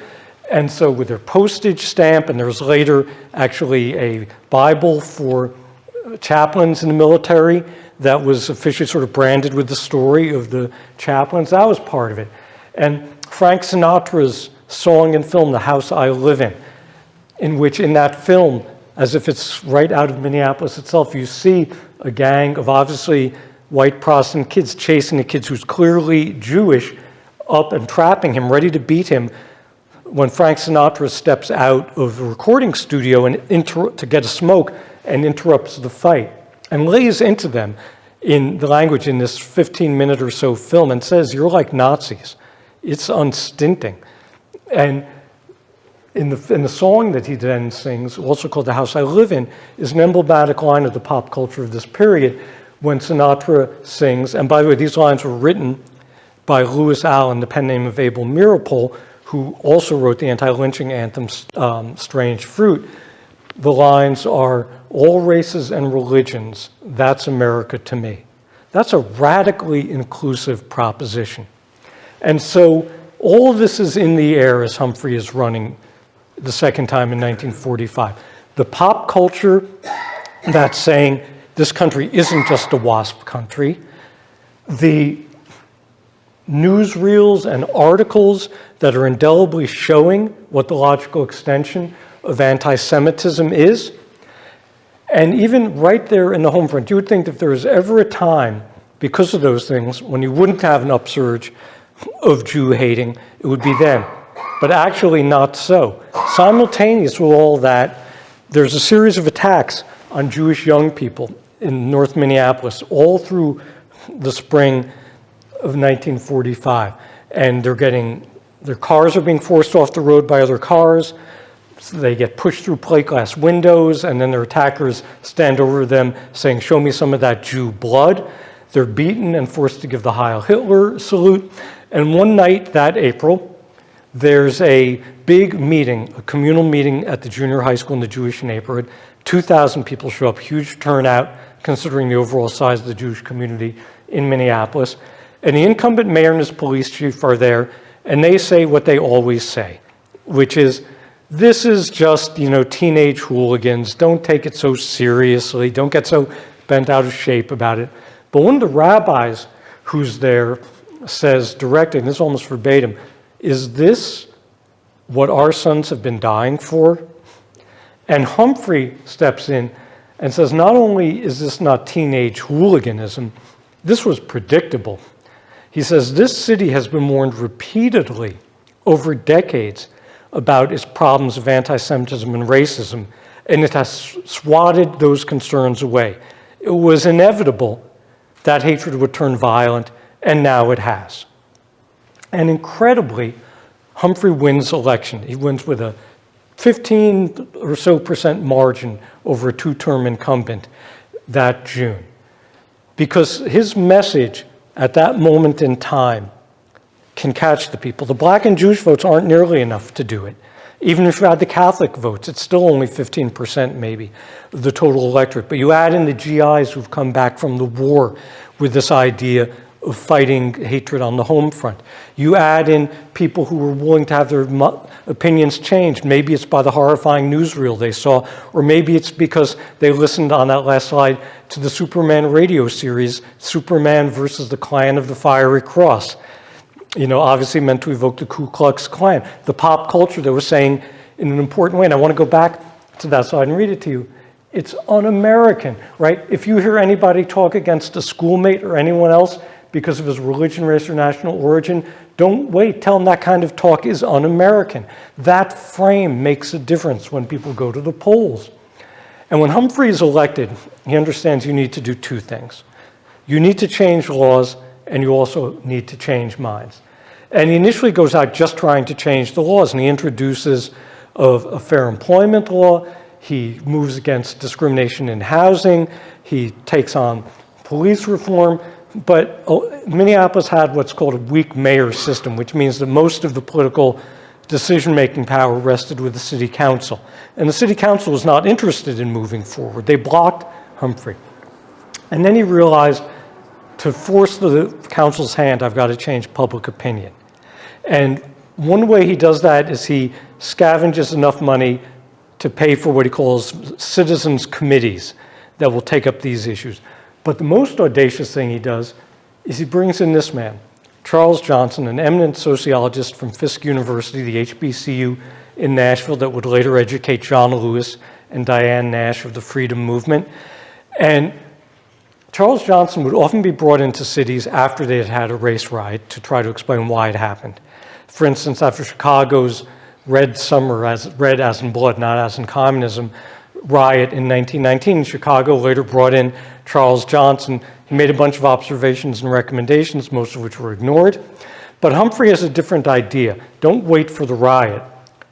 And so with their postage stamp, and there's later actually a Bible for chaplains in the military that was officially sort of branded with the story of the chaplains, that was part of it. And Frank Sinatra's song and film, The House I Live in which in that film, as if it's right out of Minneapolis itself, you see a gang of obviously white Protestant kids chasing a kid who's clearly Jewish up and trapping him, ready to beat him, when Frank Sinatra steps out of the recording studio and to get a smoke and interrupts the fight and lays into them in the language in this 15-minute or so film and says, "You're like Nazis." It's unstinting. And in the song that he then sings, also called The House I Live in, is an emblematic line of the pop culture of this period when Sinatra sings, and by the way, these lines were written by Lewis Allen, the pen name of Abel Meeropol, who also wrote the anti-lynching anthem, Strange Fruit. the lines are, all races and religions, that's America to me. That's a radically inclusive proposition. And so all of this is in the air as Humphrey is running the second time in 1945. The pop culture that's saying this country isn't just a WASP country. The newsreels and articles that are indelibly showing what the logical extension of anti-Semitism is. And even right there in the home front, you would think if there was ever a time, because of those things, when you wouldn't have an upsurge of Jew hating, it would be then. But actually not so. Simultaneous with all that, there's a series of attacks on Jewish young people in North Minneapolis all through the spring of 1945. And their cars are being forced off the road by other cars. So they get pushed through plate glass windows, and then their attackers stand over them saying, "Show me some of that Jew blood." They're beaten and forced to give the Heil Hitler salute. And one night that April, there's a big meeting, a communal meeting at the junior high school in the Jewish neighborhood. 2,000 people show up, huge turnout considering the overall size of the Jewish community in Minneapolis. And the incumbent mayor and his police chief are there, and they say what they always say, which is, this is just, teenage hooligans. Don't take it so seriously. Don't get so bent out of shape about it. But one of the rabbis who's there says directly, and this is almost verbatim, is this what our sons have been dying for? And Humphrey steps in and says, not only is this not teenage hooliganism, this was predictable. He says, this city has been warned repeatedly over decades about its problems of anti-Semitism and racism, and it has swatted those concerns away. It was inevitable that hatred would turn violent, and now it has. And incredibly, Humphrey wins election. He wins with a 15% or so margin over a two-term incumbent that June. Because his message at that moment in time can catch the people. The black and Jewish votes aren't nearly enough to do it. Even if you add the Catholic votes, it's still only 15% maybe of the total electorate. But you add in the GIs who've come back from the war with this idea of fighting hatred on the home front. You add in people who were willing to have their opinions changed. Maybe it's by the horrifying newsreel they saw, or maybe it's because they listened on that last slide to the Superman radio series, Superman versus the Clan of the Fiery Cross. Obviously meant to evoke the Ku Klux Klan. The pop culture that was saying in an important way, and I want to go back to that slide and read it to you. It's un-American, right? If you hear anybody talk against a schoolmate or anyone else because of his religion, race, or national origin, don't wait. Tell them that kind of talk is un-American. That frame makes a difference when people go to the polls. And when Humphrey is elected, he understands you need to do two things. You need to change laws, and you also need to change minds. And he initially goes out just trying to change the laws, and he introduces a fair employment law. He moves against discrimination in housing. He takes on police reform. But Minneapolis had what's called a weak mayor system, which means that most of the political decision-making power rested with the city council. And the city council was not interested in moving forward. They blocked Humphrey. And then he realized, to force the council's hand, I've got to change public opinion. And one way he does that is he scavenges enough money to pay for what he calls citizens' committees that will take up these issues. But the most audacious thing he does is he brings in this man, Charles Johnson, an eminent sociologist from Fisk University, the HBCU in Nashville, that would later educate John Lewis and Diane Nash of the Freedom Movement. And Charles Johnson would often be brought into cities after they had had a race riot to try to explain why it happened. For instance, after Chicago's Red Summer, red as in blood, not as in communism, riot in 1919, Chicago later brought in Charles Johnson. He made a bunch of observations and recommendations, most of which were ignored. But Humphrey has a different idea. Don't wait for the riot.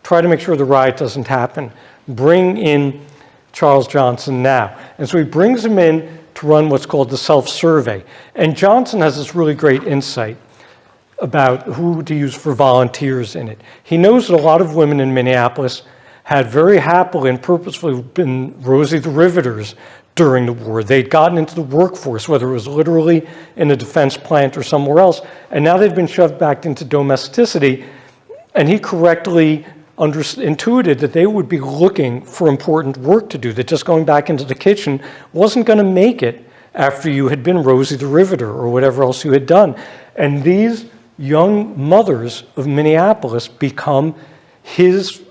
Try to make sure the riot doesn't happen. Bring in Charles Johnson now. And so he brings him in to run what's called the self-survey. And Johnson has this really great insight about who to use for volunteers in it. He knows that a lot of women in Minneapolis had very happily and purposefully been Rosie the Riveters during the war. They'd gotten into the workforce, whether it was literally in a defense plant or somewhere else, and now they've been shoved back into domesticity, and he correctly intuited that they would be looking for important work to do, that just going back into the kitchen wasn't going to make it after you had been Rosie the Riveter or whatever else you had done. And these young mothers of Minneapolis become his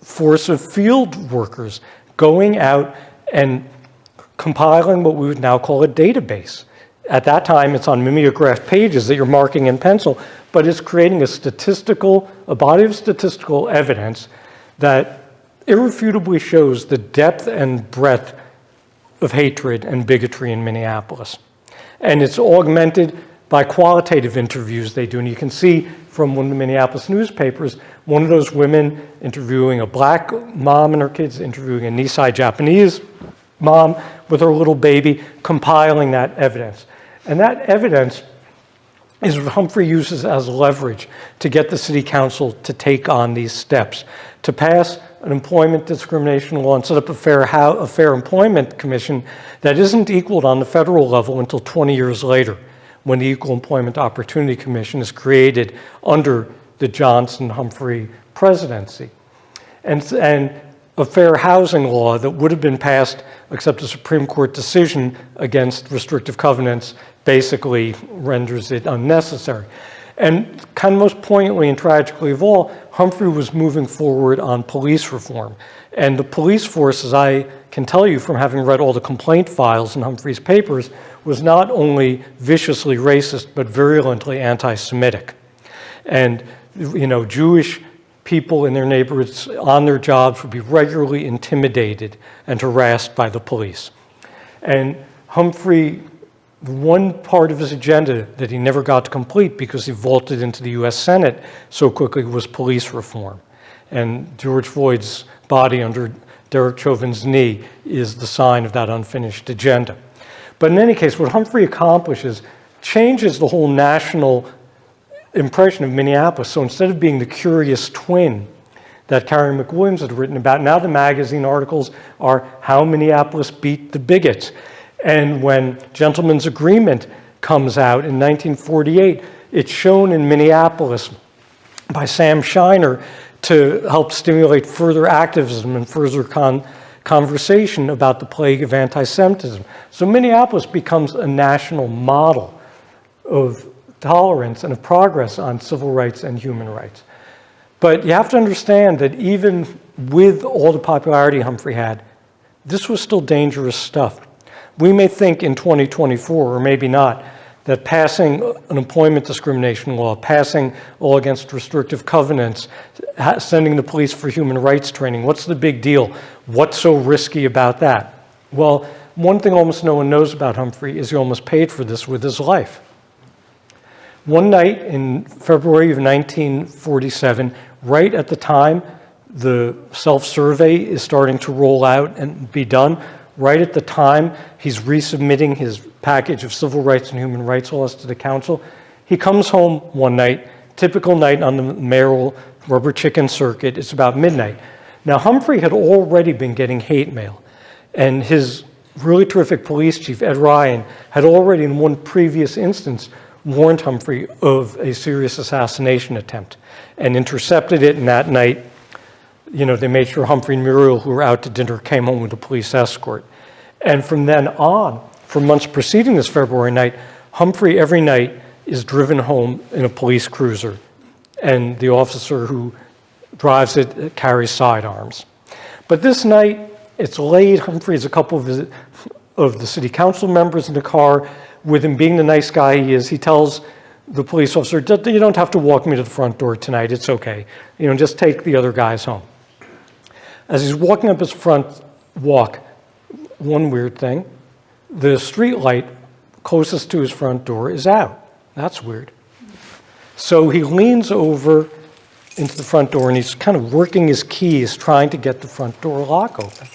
force of field workers, going out and compiling what we would now call a database. At that time, it's on mimeographed pages that you're marking in pencil, but it's creating a body of statistical evidence that irrefutably shows the depth and breadth of hatred and bigotry in Minneapolis. And it's augmented by qualitative interviews they do. And you can see from one of the Minneapolis newspapers, one of those women interviewing a black mom and her kids, interviewing a Nisei Japanese mom with her little baby, compiling that evidence. And that evidence is what Humphrey uses as leverage to get the city council to take on these steps, to pass an employment discrimination law and set up a fair employment commission that isn't equaled on the federal level until 20 years later, when the Equal Employment Opportunity Commission is created under the Johnson-Humphrey presidency. And a fair housing law that would have been passed, except a Supreme Court decision against restrictive covenants basically renders it unnecessary. And kind of most poignantly and tragically of all, Humphrey was moving forward on police reform. And the police force, as I can tell you from having read all the complaint files in Humphrey's papers, was not only viciously racist, but virulently anti-Semitic. And, you know, Jewish people in their neighborhoods on their jobs would be regularly intimidated and harassed by the police. And Humphrey, one part of his agenda that he never got to complete because he vaulted into the US Senate so quickly was police reform. And George Floyd's body under Derek Chauvin's knee is the sign of that unfinished agenda. But in any case, what Humphrey accomplishes changes the whole national impression of Minneapolis. So instead of being the curious twin that Carrie McWilliams had written about, now the magazine articles are how Minneapolis beat the bigots. And when Gentleman's Agreement comes out in 1948, it's shown in Minneapolis by Sam Shiner to help stimulate further activism and further conversation about the plague of anti-Semitism. So Minneapolis becomes a national model of tolerance and of progress on civil rights and human rights. But you have to understand that even with all the popularity Humphrey had, this was still dangerous stuff. We may think in 2024, or maybe not, that passing an employment discrimination law, passing law against restrictive covenants, sending the police for human rights training, what's the big deal? What's so risky about that? Well, one thing almost no one knows about Humphrey is he almost paid for this with his life. One night in February of 1947, right at the time the self-survey is starting to roll out and be done, right at the time he's resubmitting his package of civil rights and human rights laws to the council, he comes home one night, typical night on the mayoral rubber chicken circuit. It's about midnight. Now, Humphrey had already been getting hate mail, and his really terrific police chief, Ed Ryan, had already in one previous instance warned Humphrey of a serious assassination attempt and intercepted it. And that night, you know, they made sure Humphrey and Muriel, who were out to dinner, came home with a police escort. And from then on, for months preceding this February night, Humphrey every night is driven home in a police cruiser, and the officer who drives it carries sidearms. But this night, it's late. Humphrey has a couple of the city council members in the car. With him being the nice guy he is, he tells the police officer, "You don't have to walk me to the front door tonight. It's okay. You know, just take the other guys home." As he's walking up his front walk, one weird thing, the street light closest to his front door is out. That's weird. So he leans over into the front door and he's kind of working his keys, trying to get the front door lock open.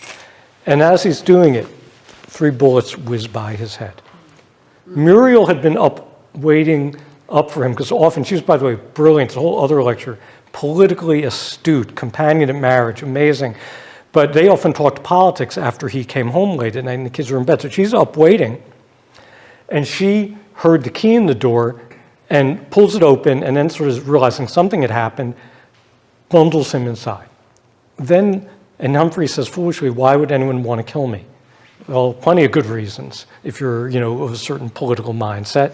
And as he's doing it, 3 bullets whiz by his head. Muriel had been up, waiting up for him, because often, she was, by the way, brilliant, it's a whole other lecture, politically astute, companion at marriage, amazing. But they often talked politics after he came home late at night and the kids were in bed. So she's up waiting, and she heard the key in the door and pulls it open, and then sort of realizing something had happened, bundles him inside. And Humphrey says foolishly, why would anyone want to kill me? Well, plenty of good reasons if you're, of a certain political mindset.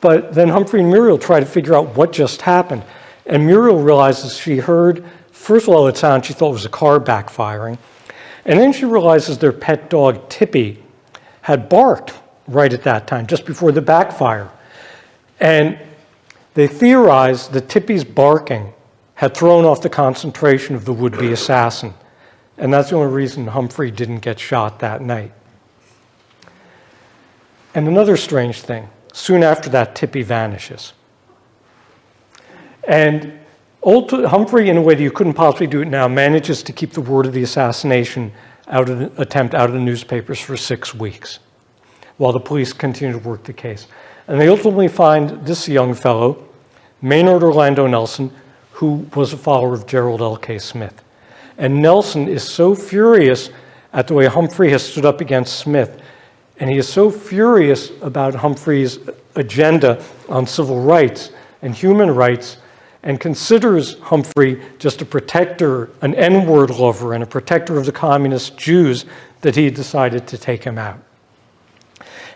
But then Humphrey and Muriel try to figure out what just happened. And Muriel realizes she heard, first of all, it sounded she thought it was a car backfiring. And then she realizes their pet dog, Tippy, had barked right at that time, just before the backfire. And they theorized that Tippy's barking had thrown off the concentration of the would-be assassin. And that's the only reason Humphrey didn't get shot that night. And another strange thing, soon after that, Tippy vanishes. And Humphrey, in a way that you couldn't possibly do it now, manages to keep the word of the assassination attempt out of the newspapers for 6 weeks, while the police continue to work the case. And they ultimately find this young fellow, Maynard Orlando Nelson, who was a follower of Gerald L.K. Smith. And Nelson is so furious at the way Humphrey has stood up against Smith, and he is so furious about Humphrey's agenda on civil rights and human rights, and considers Humphrey just a protector, an N-word lover, and a protector of the communist Jews, that he decided to take him out.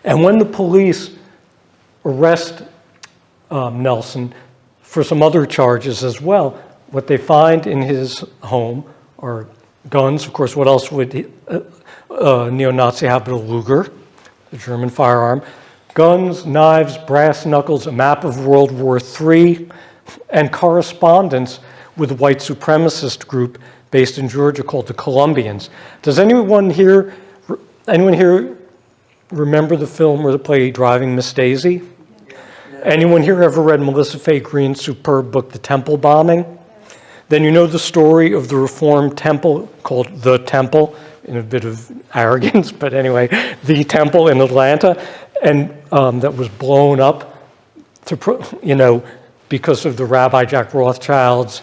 And when the police arrest Nelson for some other charges as well, what they find in his home are guns. Of course, what else would neo-Nazi have but a Luger, the German firearm, guns, knives, brass knuckles, a map of World War III, and correspondence with a white supremacist group based in Georgia called the Colombians. Does anyone here remember the film or the play Driving Miss Daisy? Anyone here ever read Melissa Fay Green's superb book, The Temple Bombing? Then you know the story of the Reformed temple called The Temple, in a bit of arrogance, but anyway, The Temple in Atlanta, and that was blown up because of the Rabbi Jack Rothschild's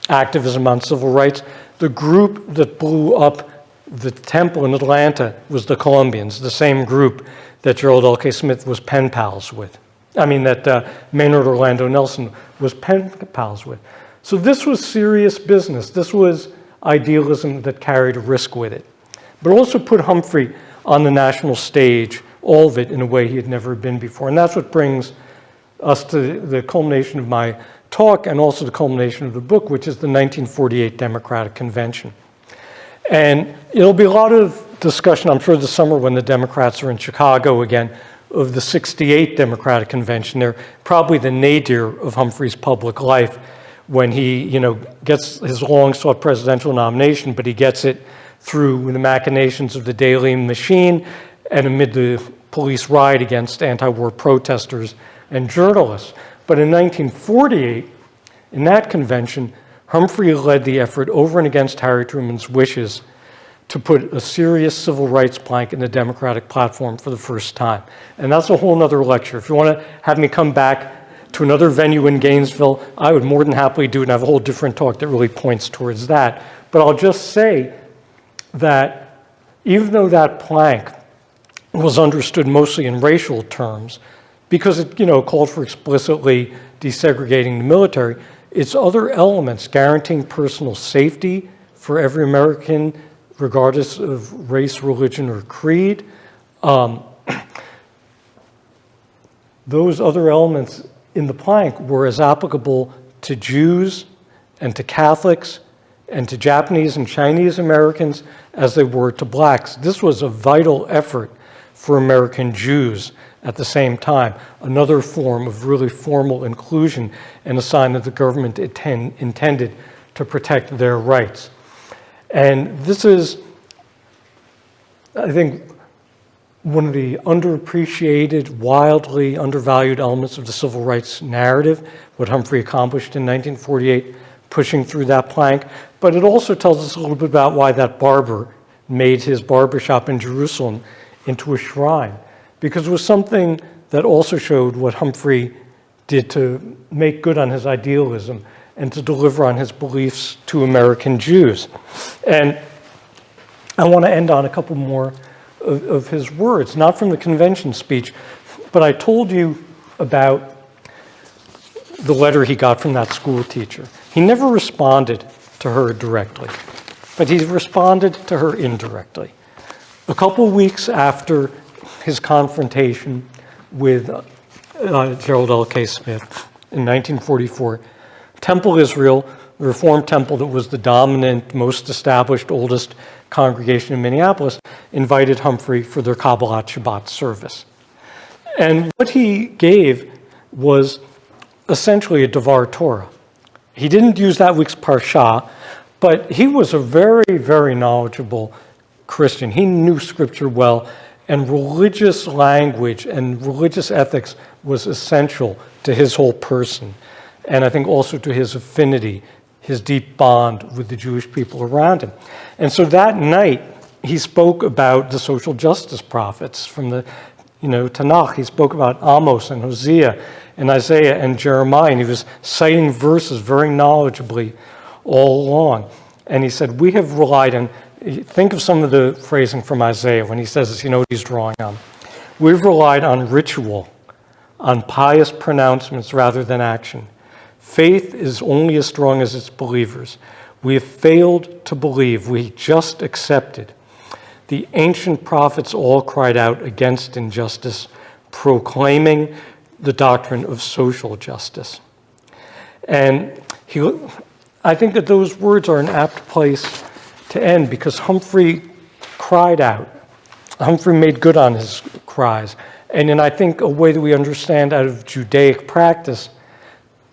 activism on civil rights. The group that blew up the temple in Atlanta was the Colombians, the same group that Gerald L.K. Smith was pen pals with. That Maynard Orlando Nelson was pen pals with. So this was serious business. This was idealism that carried a risk with it. But also put Humphrey on the national stage, all of it in a way he had never been before. And that's what brings us to the culmination of my talk and also the culmination of the book, which is the 1948 Democratic Convention. And it'll be a lot of discussion, I'm sure, this summer when the Democrats are in Chicago again, of the 68 Democratic Convention. They're probably the nadir of Humphrey's public life when he, gets his long-sought presidential nomination, but he gets it through the machinations of the Daily Machine and amid the police riot against anti-war protesters and journalists. But in 1948, in that convention, Humphrey led the effort over and against Harry Truman's wishes to put a serious civil rights plank in the Democratic platform for the first time. And that's a whole nother lecture. If you want to have me come back to another venue in Gainesville, I would more than happily do it and have a whole different talk that really points towards that. But I'll just say that even though that plank was understood mostly in racial terms, because it called for explicitly desegregating the military, its other elements, guaranteeing personal safety for every American, regardless of race, religion, or creed, those other elements in the plank were as applicable to Jews and to Catholics and to Japanese and Chinese Americans as they were to blacks. This was a vital effort for American Jews at the same time, another form of really formal inclusion and a sign that the government intended to protect their rights. And this is, I think, one of the underappreciated, wildly undervalued elements of the civil rights narrative, what Humphrey accomplished in 1948, pushing through that plank. But it also tells us a little bit about why that barber made his barbershop in Jerusalem into a shrine, because it was something that also showed what Humphrey did to make good on his idealism and to deliver on his beliefs to American Jews. And I want to end on a couple more of his words, not from the convention speech, but I told you about the letter he got from that school teacher. He never responded to her directly, but he responded to her indirectly. A couple weeks after his confrontation with Gerald L.K. Smith in 1944, Temple Israel, the Reformed temple that was the dominant, most established, oldest congregation in Minneapolis, invited Humphrey for their Kabbalat Shabbat service. And what he gave was essentially a Devar Torah. He didn't use that week's Parsha, but he was a very, very knowledgeable Christian. He knew Scripture well, and religious language and religious ethics was essential to his whole person, and I think also to his affinity, his deep bond with the Jewish people around him. And so that night, he spoke about the social justice prophets from the Tanakh. He spoke about Amos and Hosea and Isaiah and Jeremiah, and he was citing verses very knowledgeably all along. And he said, we have relied on, think of some of the phrasing from Isaiah when he says this, you know what he's drawing on. We've relied on ritual, on pious pronouncements rather than action. Faith is only as strong as its believers. We have failed to believe, we just accepted. The ancient prophets all cried out against injustice, proclaiming the doctrine of social justice. And I think that those words are an apt place to end because Humphrey cried out. Humphrey made good on his cries. And in, I think, a way that we understand out of Judaic practice,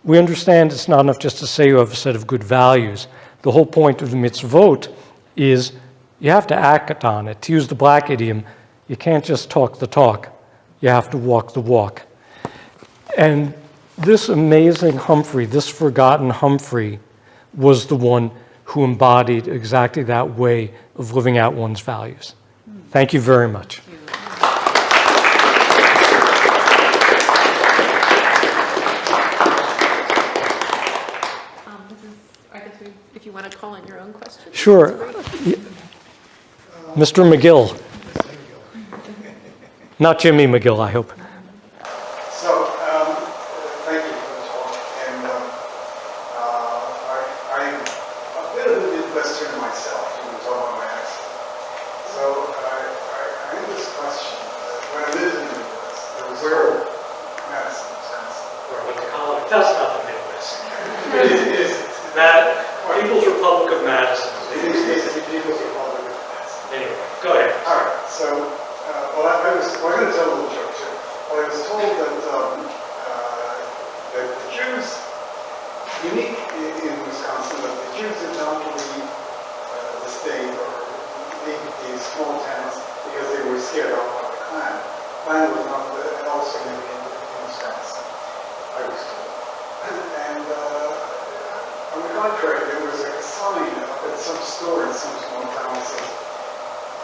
we understand it's not enough just to say you have a set of good values. The whole point of the mitzvot is you have to act on it. To use the black idiom, you can't just talk the talk. You have to walk the walk. And this amazing Humphrey, this forgotten Humphrey, was the one who embodied exactly that way of living out one's values. Thank you very much. If you want to call in your own question. Sure. Mr. McGill. Not Jimmy McGill, I hope. So, thank you for the talk. And I'm a bit of a Midwesterner myself, you can tell by my accent. So, I have this question. When I lived in the Midwest, there was Madison, Wisconsin. That's not the Midwest. It is. People's Republic of Madison. It is the People's Republic of Madison. Anyway, go ahead. All right. So, I'm going to tell a little joke too. But I was told that that the Jews, unique in Wisconsin, that the Jews did not leave the state or leave these small towns because they were scared off by the Klan. Klan was not at all significant in Wisconsin, I was told. And on the contrary, there was a sign up at some store in some small town that says,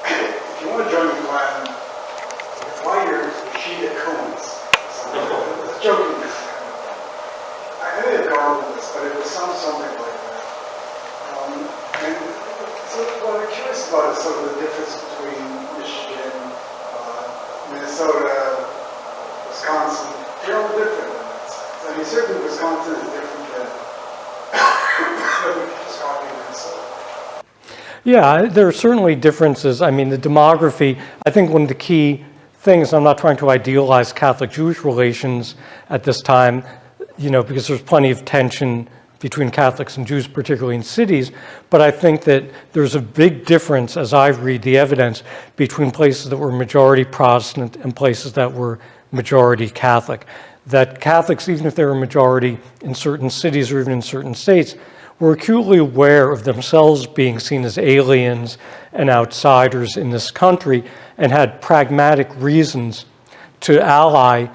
if you want to join the Klan, buy your Sheeta cones. It's joking. I may have garbled this, but it was something like that. And so what I'm curious about is sort of the difference between Michigan, Minnesota, Wisconsin. They're all different in that sense. I mean, certainly Wisconsin is different than Wisconsin and Minnesota. Yeah, there are certainly differences. I mean, the demography, I think one of the key things, I'm not trying to idealize Catholic-Jewish relations at this time, because there's plenty of tension between Catholics and Jews, particularly in cities, but I think that there's a big difference, as I read the evidence, between places that were majority Protestant and places that were majority Catholic. That Catholics, even if they were majority in certain cities or even in certain states, were acutely aware of themselves being seen as aliens and outsiders in this country and had pragmatic reasons to ally,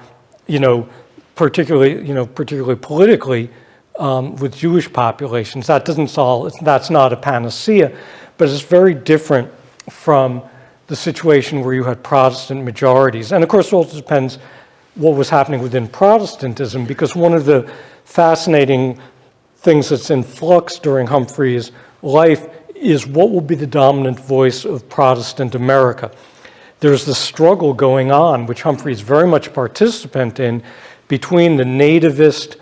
particularly politically, with Jewish populations. That doesn't solve, that's not a panacea, but it's very different from the situation where you had Protestant majorities. And of course, it also depends what was happening within Protestantism, because one of the fascinating things that's in flux during Humphrey's life is what will be the dominant voice of Protestant America. There's this struggle going on, which Humphrey is very much a participant in, between the nativist,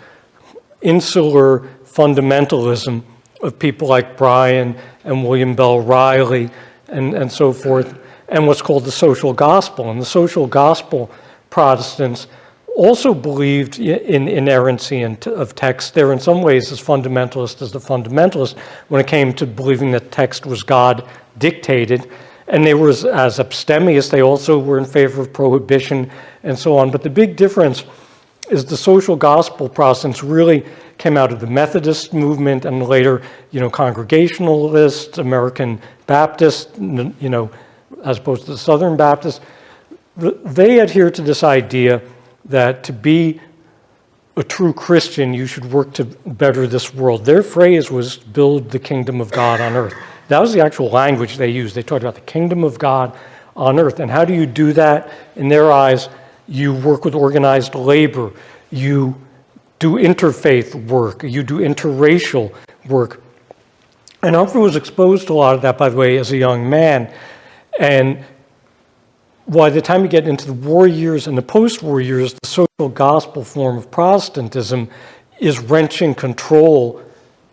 insular fundamentalism of people like Bryan and William Bell Riley and so forth, and what's called the social gospel. And the social gospel Protestants also believed in inerrancy of text. They're in some ways as fundamentalist as the fundamentalists when it came to believing that text was God dictated. And they were as abstemious. They also were in favor of prohibition and so on. But the big difference is the social gospel Protestants really came out of the Methodist movement and later, Congregationalists, American Baptists, as opposed to the Southern Baptists. They adhere to this idea that to be a true Christian, you should work to better this world. Their phrase was, build the kingdom of God on earth. That was the actual language they used. They talked about the kingdom of God on earth. And how do you do that? In their eyes, you work with organized labor. You do interfaith work. You do interracial work. And Humphrey was exposed to a lot of that, by the way, as a young man. And by the time you get into the war years and the post-war years, the social gospel form of Protestantism is wrenching control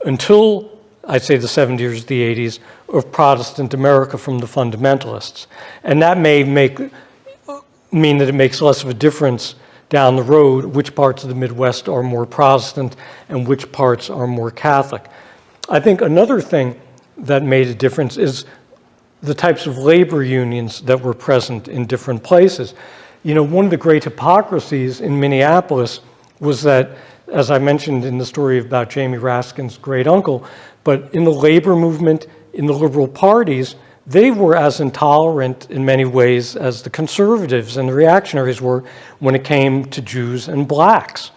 until, I'd say, the 70s, the 80s, of Protestant America from the fundamentalists. And that may mean that it makes less of a difference down the road which parts of the Midwest are more Protestant and which parts are more Catholic. I think another thing that made a difference is the types of labor unions that were present in different places. One of the great hypocrisies in Minneapolis was that, as I mentioned in the story about Jamie Raskin's great uncle, but in the labor movement, in the liberal parties, they were as intolerant in many ways as the conservatives and the reactionaries were when it came to Jews and blacks.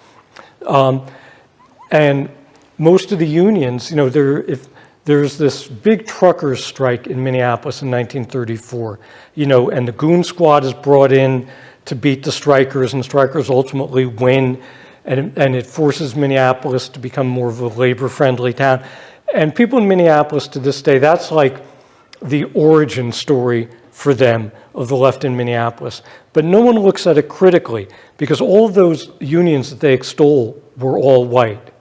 And most of the unions, if there's this big truckers strike in Minneapolis in 1934, and the goon squad is brought in to beat the strikers, and strikers ultimately win, and it forces Minneapolis to become more of a labor-friendly town. And people in Minneapolis to this day, that's like the origin story for them of the left in Minneapolis. But no one looks at it critically, because all of those unions that they extol were all white.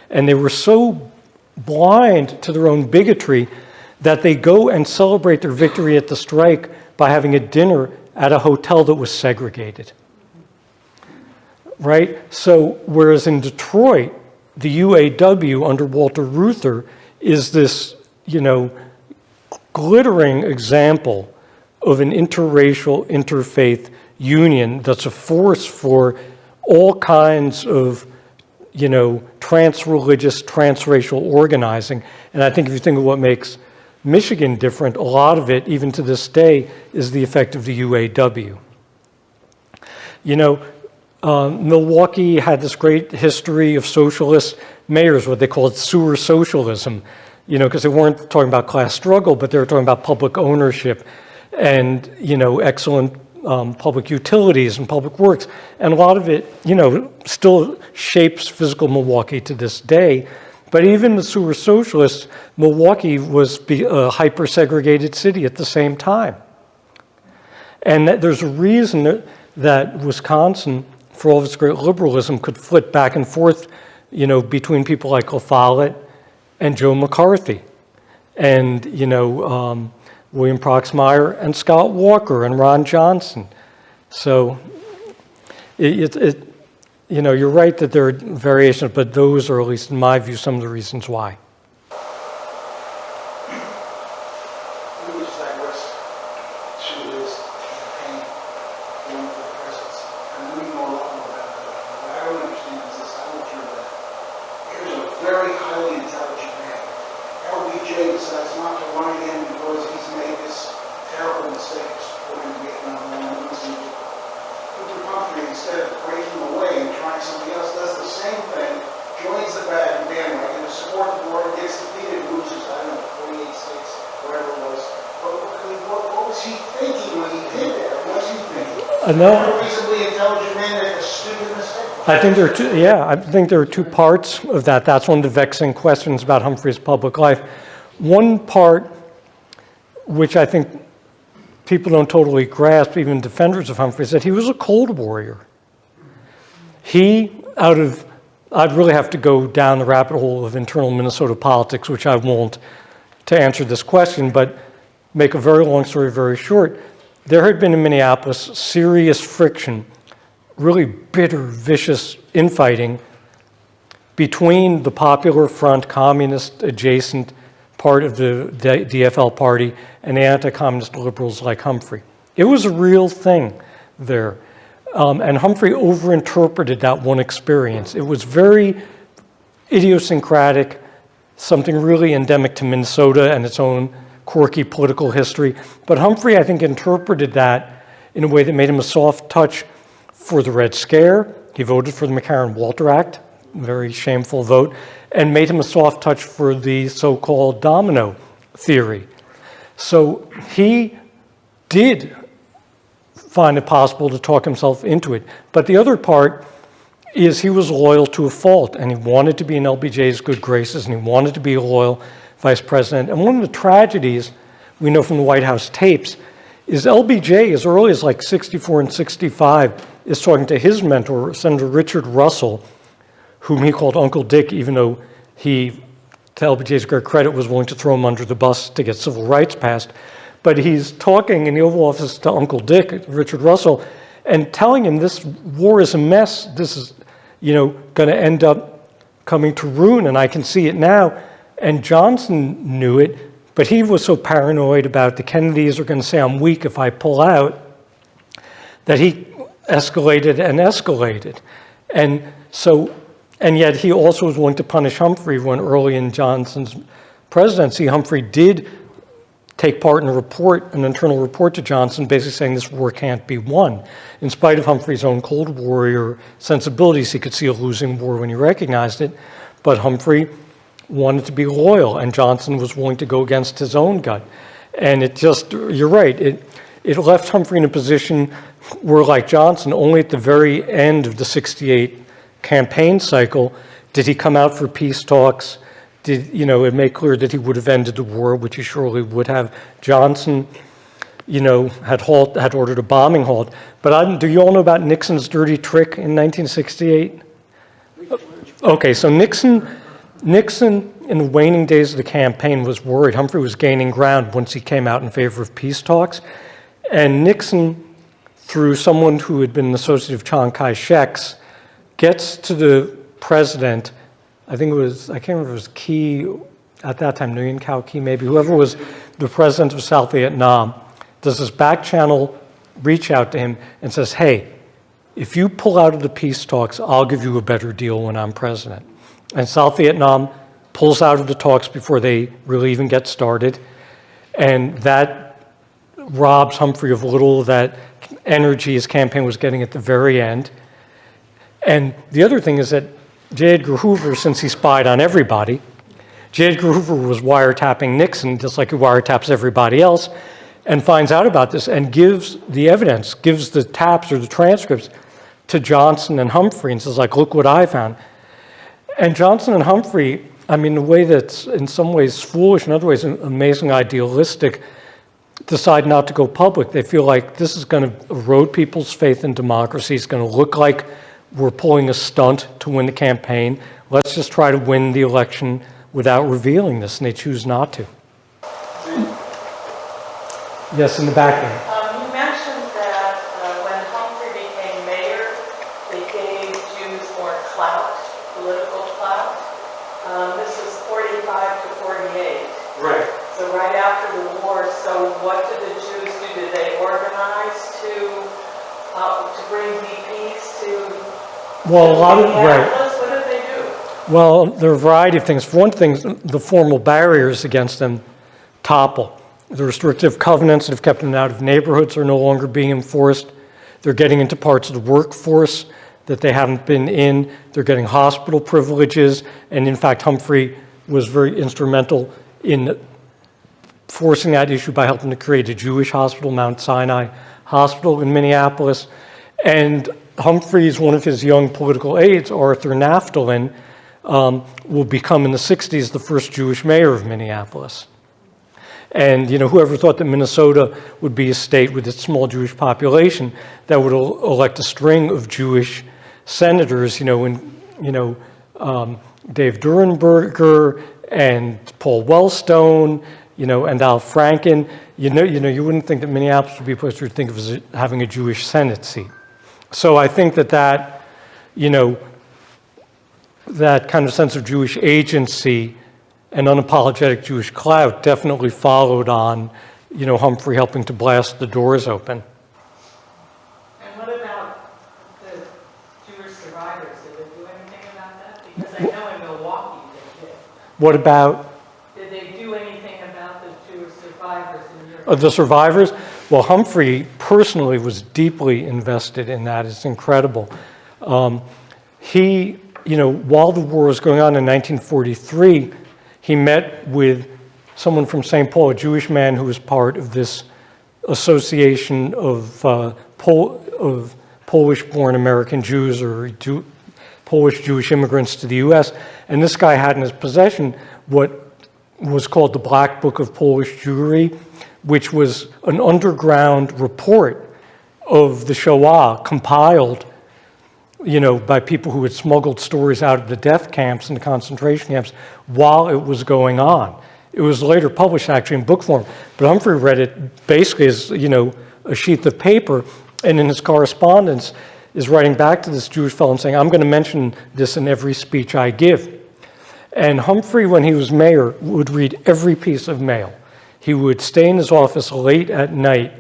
And they were so blind to their own bigotry that they go and celebrate their victory at the strike by having a dinner at a hotel that was segregated. Right? So, whereas in Detroit, the UAW under Walter Reuther is this, glittering example of an interracial, interfaith union that's a force for all kinds of trans-religious, trans-racial organizing. And I think if you think of what makes Michigan different, a lot of it, even to this day, is the effect of the UAW. Milwaukee had this great history of socialist mayors, what they called sewer socialism, because they weren't talking about class struggle, but they were talking about public ownership and, excellent public utilities and public works. And a lot of it, still shapes physical Milwaukee to this day. But even the sewer socialists, Milwaukee was a hyper-segregated city at the same time. And there's a reason that Wisconsin, for all of its great liberalism, could flip back and forth, between people like La Follette and Joe McCarthy and, William Proxmire and Scott Walker and Ron Johnson. So you're right that there are variations, but those are, at least in my view, some of the reasons why. We would digress to his campaign going for the presidency. And we know a lot more about that. What I don't understand is this, I don't hear that. Here's a very highly intelligent man. LBJ decides not to run again because he's made this terrible mistake of supporting Vietnam War. Hubert Humphrey, instead of breaking away and trying something else, does the same thing, joins the bandwagon to support the war, gets defeated, loses, I don't know, 48 states, whatever it was. But what was he thinking when he did that? What was he thinking? No. A reasonably intelligent man that a stupid mistake. I think there are two, yeah, I think there are two parts of that. That's one of the vexing questions about Humphrey's public life. One part, which I think people don't totally grasp, even defenders of Humphrey, is that he was a cold warrior. I'd really have to go down the rabbit hole of internal Minnesota politics, which I won't, to answer this question, but make a very long story very short. There had been in Minneapolis serious friction, really bitter, vicious infighting between the Popular Front, communist adjacent part of the DFL party, and the anti-communist liberals like Humphrey. It was a real thing there. And Humphrey overinterpreted that one experience. It was very idiosyncratic, something really endemic to Minnesota and its own quirky political history. But Humphrey, I think, interpreted that in a way that made him a soft touch for the Red Scare. He voted for the McCarran-Walter Act, very shameful vote, and made him a soft touch for the so-called domino theory. So he did find it possible to talk himself into it. But the other part is he was loyal to a fault, and he wanted to be in LBJ's good graces, and he wanted to be a loyal vice president. And one of the tragedies we know from the White House tapes is LBJ, as early as like 64 and 65, is talking to his mentor, Senator Richard Russell, whom he called Uncle Dick, even though he, to LBJ's great credit, was willing to throw him under the bus to get civil rights passed. But he's talking in the Oval Office to Uncle Dick, Richard Russell, and telling him this war is a mess. This is, going to end up coming to ruin, and I can see it now. And Johnson knew it, but he was so paranoid about the Kennedys are going to say I'm weak if I pull out, that he escalated and escalated. And yet he also was willing to punish Humphrey when early in Johnson's presidency, Humphrey did take part in an internal report to Johnson, basically saying this war can't be won. In spite of Humphrey's own Cold Warrior sensibilities, he could see a losing war when he recognized it, but Humphrey wanted to be loyal, and Johnson was willing to go against his own gut. And it just, you're right, it left Humphrey in a position where, like Johnson, only at the very end of the 68 campaign cycle did he come out for peace talks. Did it make clear that he would have ended the war, which he surely would have. Johnson, had ordered a bombing halt. But do you all know about Nixon's dirty trick in 1968? Okay, so Nixon, in the waning days of the campaign, was worried Humphrey was gaining ground once he came out in favor of peace talks. And Nixon, through someone who had been an associate of Chiang Kai-shek's, gets to the president. I can't remember if it was Key at that time, Nguyen Cao Key maybe, whoever was the president of South Vietnam, does this back channel reach out to him and says, hey, if you pull out of the peace talks, I'll give you a better deal when I'm president. And South Vietnam pulls out of the talks before they really even get started. And that robs Humphrey of little of that energy his campaign was getting at the very end. And the other thing is that J. Edgar Hoover, since he spied on everybody, J. Edgar Hoover was wiretapping Nixon just like he wiretaps everybody else, and finds out about this and gives the evidence, gives the taps or the transcripts to Johnson and Humphrey and says, like, look what I found. And Johnson and Humphrey, in a way that's in some ways foolish, in other ways amazingly idealistic, decide not to go public. They feel like this is going to erode people's faith in democracy. It's going to look like we're pulling a stunt to win the campaign. Let's just try to win the election without revealing this, and they choose not to. Yes, in the back there. You mentioned that when Humphrey became mayor, they gave Jews more clout, political clout. This is 45 to 48. Right. So right after the war, so what did the Jews do? Did they organize to bring VPs to Well, a lot of, right. What did they do? Well, there are a variety of things. For one thing, the formal barriers against them topple. The restrictive covenants that have kept them out of neighborhoods are no longer being enforced. They're getting into parts of the workforce that they haven't been in. They're getting hospital privileges. And in fact, Humphrey was very instrumental in forcing that issue by helping to create a Jewish hospital, Mount Sinai Hospital in Minneapolis. And Humphrey's, one of his young political aides, Arthur Naftalin, will become in the 60s the first Jewish mayor of Minneapolis. And, whoever thought that Minnesota would be a state with its small Jewish population that would elect a string of Jewish senators, Dave Durenberger and Paul Wellstone, and Al Franken, you wouldn't think that Minneapolis would be a place you would think of as having a Jewish Senate seat. So I think that that kind of sense of Jewish agency and unapologetic Jewish clout definitely followed on, Humphrey helping to blast the doors open. And what about the Jewish survivors? Did they do anything about that? Because I know in Milwaukee they did. What about? Did they do anything about the Jewish survivors in your The survivors? Well, Humphrey personally was deeply invested in that. It's incredible. He, while the war was going on in 1943, he met with someone from St. Paul, a Jewish man who was part of this association of Polish-born American Jews or Polish Jewish immigrants to the U.S. And this guy had in his possession what was called the Black Book of Polish Jewry, which was an underground report of the Shoah compiled, by people who had smuggled stories out of the death camps and the concentration camps while it was going on. It was later published actually in book form, but Humphrey read it basically as, a sheet of paper, and in his correspondence is writing back to this Jewish fellow and saying, I'm going to mention this in every speech I give. And Humphrey, when he was mayor, would read every piece of mail. He would stay in his office late at night,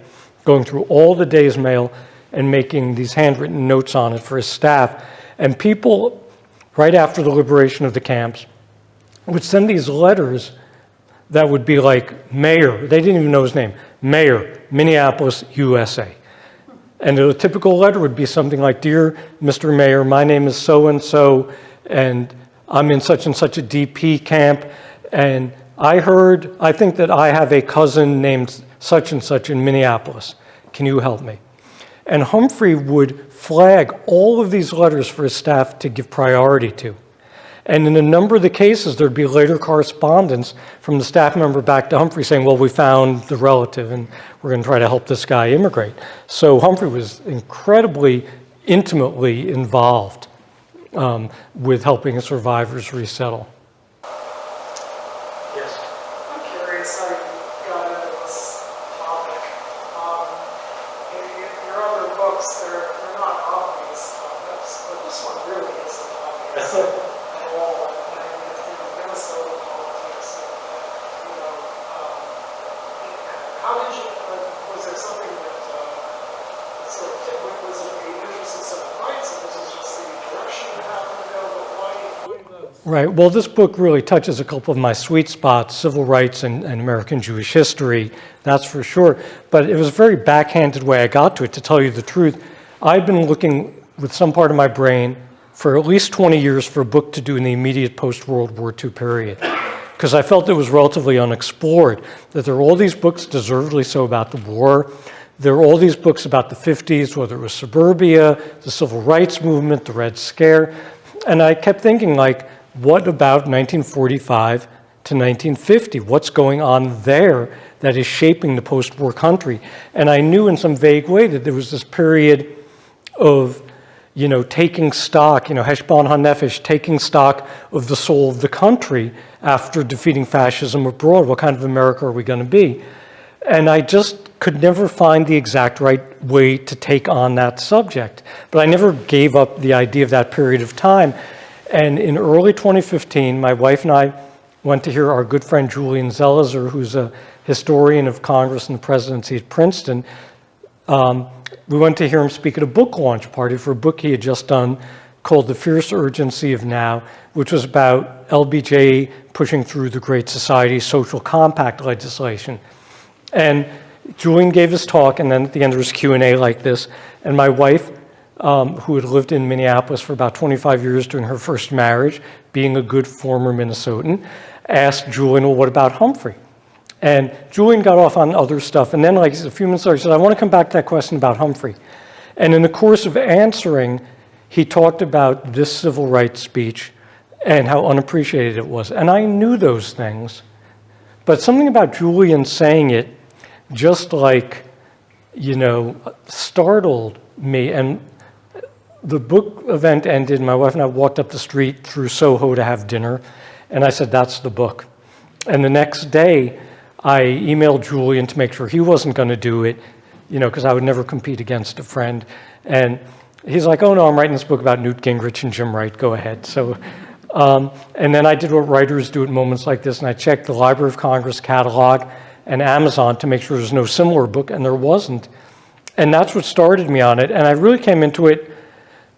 going through all the day's mail and making these handwritten notes on it for his staff. And people, right after the liberation of the camps, would send these letters that would be like, Mayor, they didn't even know his name, Mayor, Minneapolis, USA. And a typical letter would be something like, Dear Mr. Mayor, my name is so-and-so, and I'm in such and such a DP camp, and I think that I have a cousin named such and such in Minneapolis. Can you help me? And Humphrey would flag all of these letters for his staff to give priority to. And in a number of the cases, there'd be later correspondence from the staff member back to Humphrey saying, well, we found the relative and we're going to try to help this guy immigrate. So Humphrey was incredibly intimately involved with helping the survivors resettle. Yes. I'm curious how you got into this topic. In your other books, they're not obvious topics, but this one really isn't obvious at all. Minnesota politics. How did you? Was there something that sort of was it an interest in civil rights, or was it just the direction you happened to go? But why those? Right. Well, this book really touches a couple of my sweet spots, civil rights and American Jewish history, that's for sure. But it was a very backhanded way I got to it, to tell you the truth. I've been looking with some part of my brain for at least 20 years for a book to do in the immediate post-World War II period, because I felt it was relatively unexplored, that there are all these books, deservedly so, about the war. There are all these books about the 50s, whether it was suburbia, the civil rights movement, the Red Scare. And I kept thinking, what about 1945 to 1950? What's going on there that is shaping the post-war country? And I knew in some vague way that there was this period of, taking stock, Heshbon HaNefesh, taking stock of the soul of the country after defeating fascism abroad. What kind of America are we going to be? And I just could never find the exact right way to take on that subject. But I never gave up the idea of that period of time. And in early 2015, my wife and I went to hear our good friend Julian Zelizer, who's a historian of Congress and the presidency at Princeton. We went to hear him speak at a book launch party for a book he had just done called The Fierce Urgency of Now, which was about LBJ pushing through the Great Society social compact legislation. And Julian gave his talk, and then at the end there was Q&A like this, and my wife, who had lived in Minneapolis for about 25 years during her first marriage, being a good former Minnesotan, asked Julian, well, what about Humphrey? And Julian got off on other stuff, and then a few minutes later he said, I want to come back to that question about Humphrey. And in the course of answering, he talked about this civil rights speech and how unappreciated it was. And I knew those things, but something about Julian saying it just like, startled me. And the book event ended, my wife and I walked up the street through Soho to have dinner, and I said, that's the book. And the next day, I emailed Julian to make sure he wasn't going to do it, because I would never compete against a friend. And he's like, oh no, I'm writing this book about Newt Gingrich and Jim Wright, go ahead. So, and then I did what writers do at moments like this, and I checked the Library of Congress catalog and Amazon to make sure there's no similar book, and there wasn't. And that's what started me on it. And I really came into it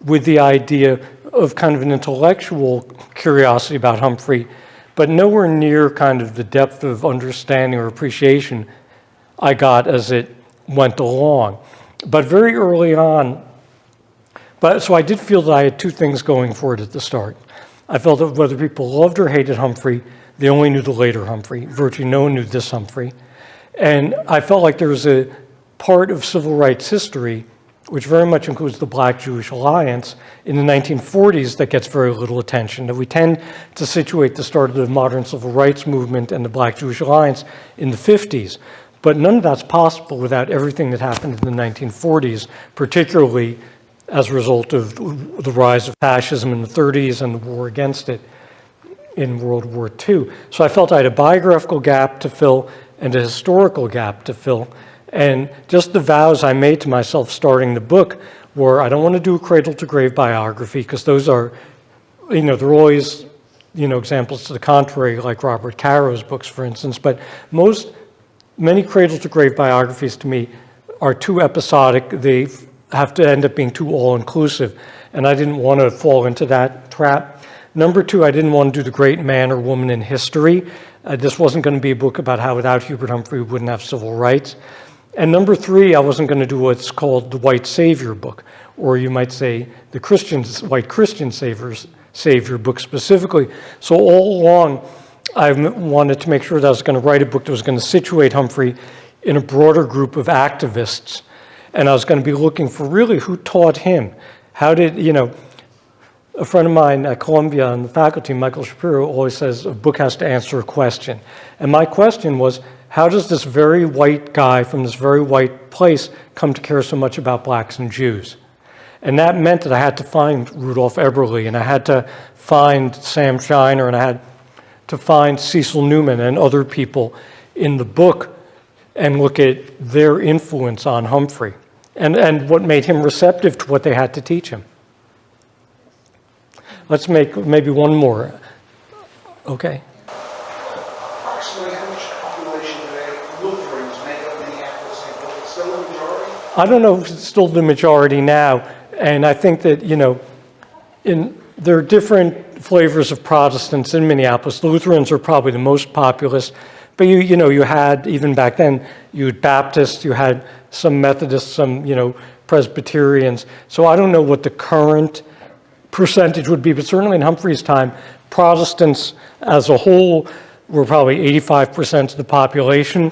with the idea of kind of an intellectual curiosity about Humphrey, but nowhere near kind of the depth of understanding or appreciation I got as it went along. But very early on, so I did feel that I had two things going for it at the start. I felt that whether people loved or hated Humphrey, they only knew the later Humphrey. Virtually no one knew this Humphrey. And I felt like there was a part of civil rights history, which very much includes the Black-Jewish Alliance in the 1940s, that gets very little attention. That we tend to situate the start of the modern civil rights movement and the Black-Jewish Alliance in the 50s. But none of that's possible without everything that happened in the 1940s, particularly as a result of the rise of fascism in the 30s and the war against it in World War II. So I felt I had a biographical gap to fill and a historical gap to fill. And just the vows I made to myself starting the book were, I don't want to do a cradle-to-grave biography, because those are, they're always, examples to the contrary, like Robert Caro's books, for instance. But many cradle-to-grave biographies to me are too episodic. They have to end up being too all-inclusive. And I didn't want to fall into that trap. Number two, I didn't want to do the great man or woman in history. This wasn't going to be a book about how without Hubert Humphrey we wouldn't have civil rights. And number three, I wasn't going to do what's called the white savior book, or you might say the white Christian savior book specifically. So all along, I wanted to make sure that I was going to write a book that was going to situate Humphrey in a broader group of activists. And I was going to be looking for really who taught him. How did, a friend of mine at Columbia on the faculty, Michael Shapiro, always says a book has to answer a question. And my question was, how does this very white guy from this very white place come to care so much about blacks and Jews? And that meant that I had to find Rudolph Eberle, and I had to find Sam Shiner, and I had to find Cecil Newman and other people in the book and look at their influence on Humphrey and what made him receptive to what they had to teach him. Let's make maybe one more. Okay. Approximately how much population today Lutherans make up Minneapolis, St. Paul? Still the majority? I don't know if it's still the majority now, and I think that, there are different flavors of Protestants in Minneapolis. Lutherans are probably the most populous, but you had, even back then, you had Baptists, you had some Methodists, some, Presbyterians. So I don't know what the current percentage would be, but certainly in Humphrey's time, Protestants as a whole were probably 85% of the population.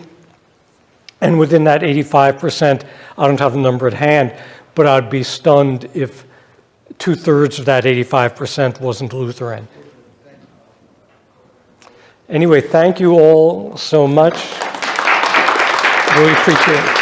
And within that 85%, I don't have the number at hand, but I'd be stunned if 2/3 of that 85% wasn't Lutheran. Anyway, thank you all so much. Really appreciate it.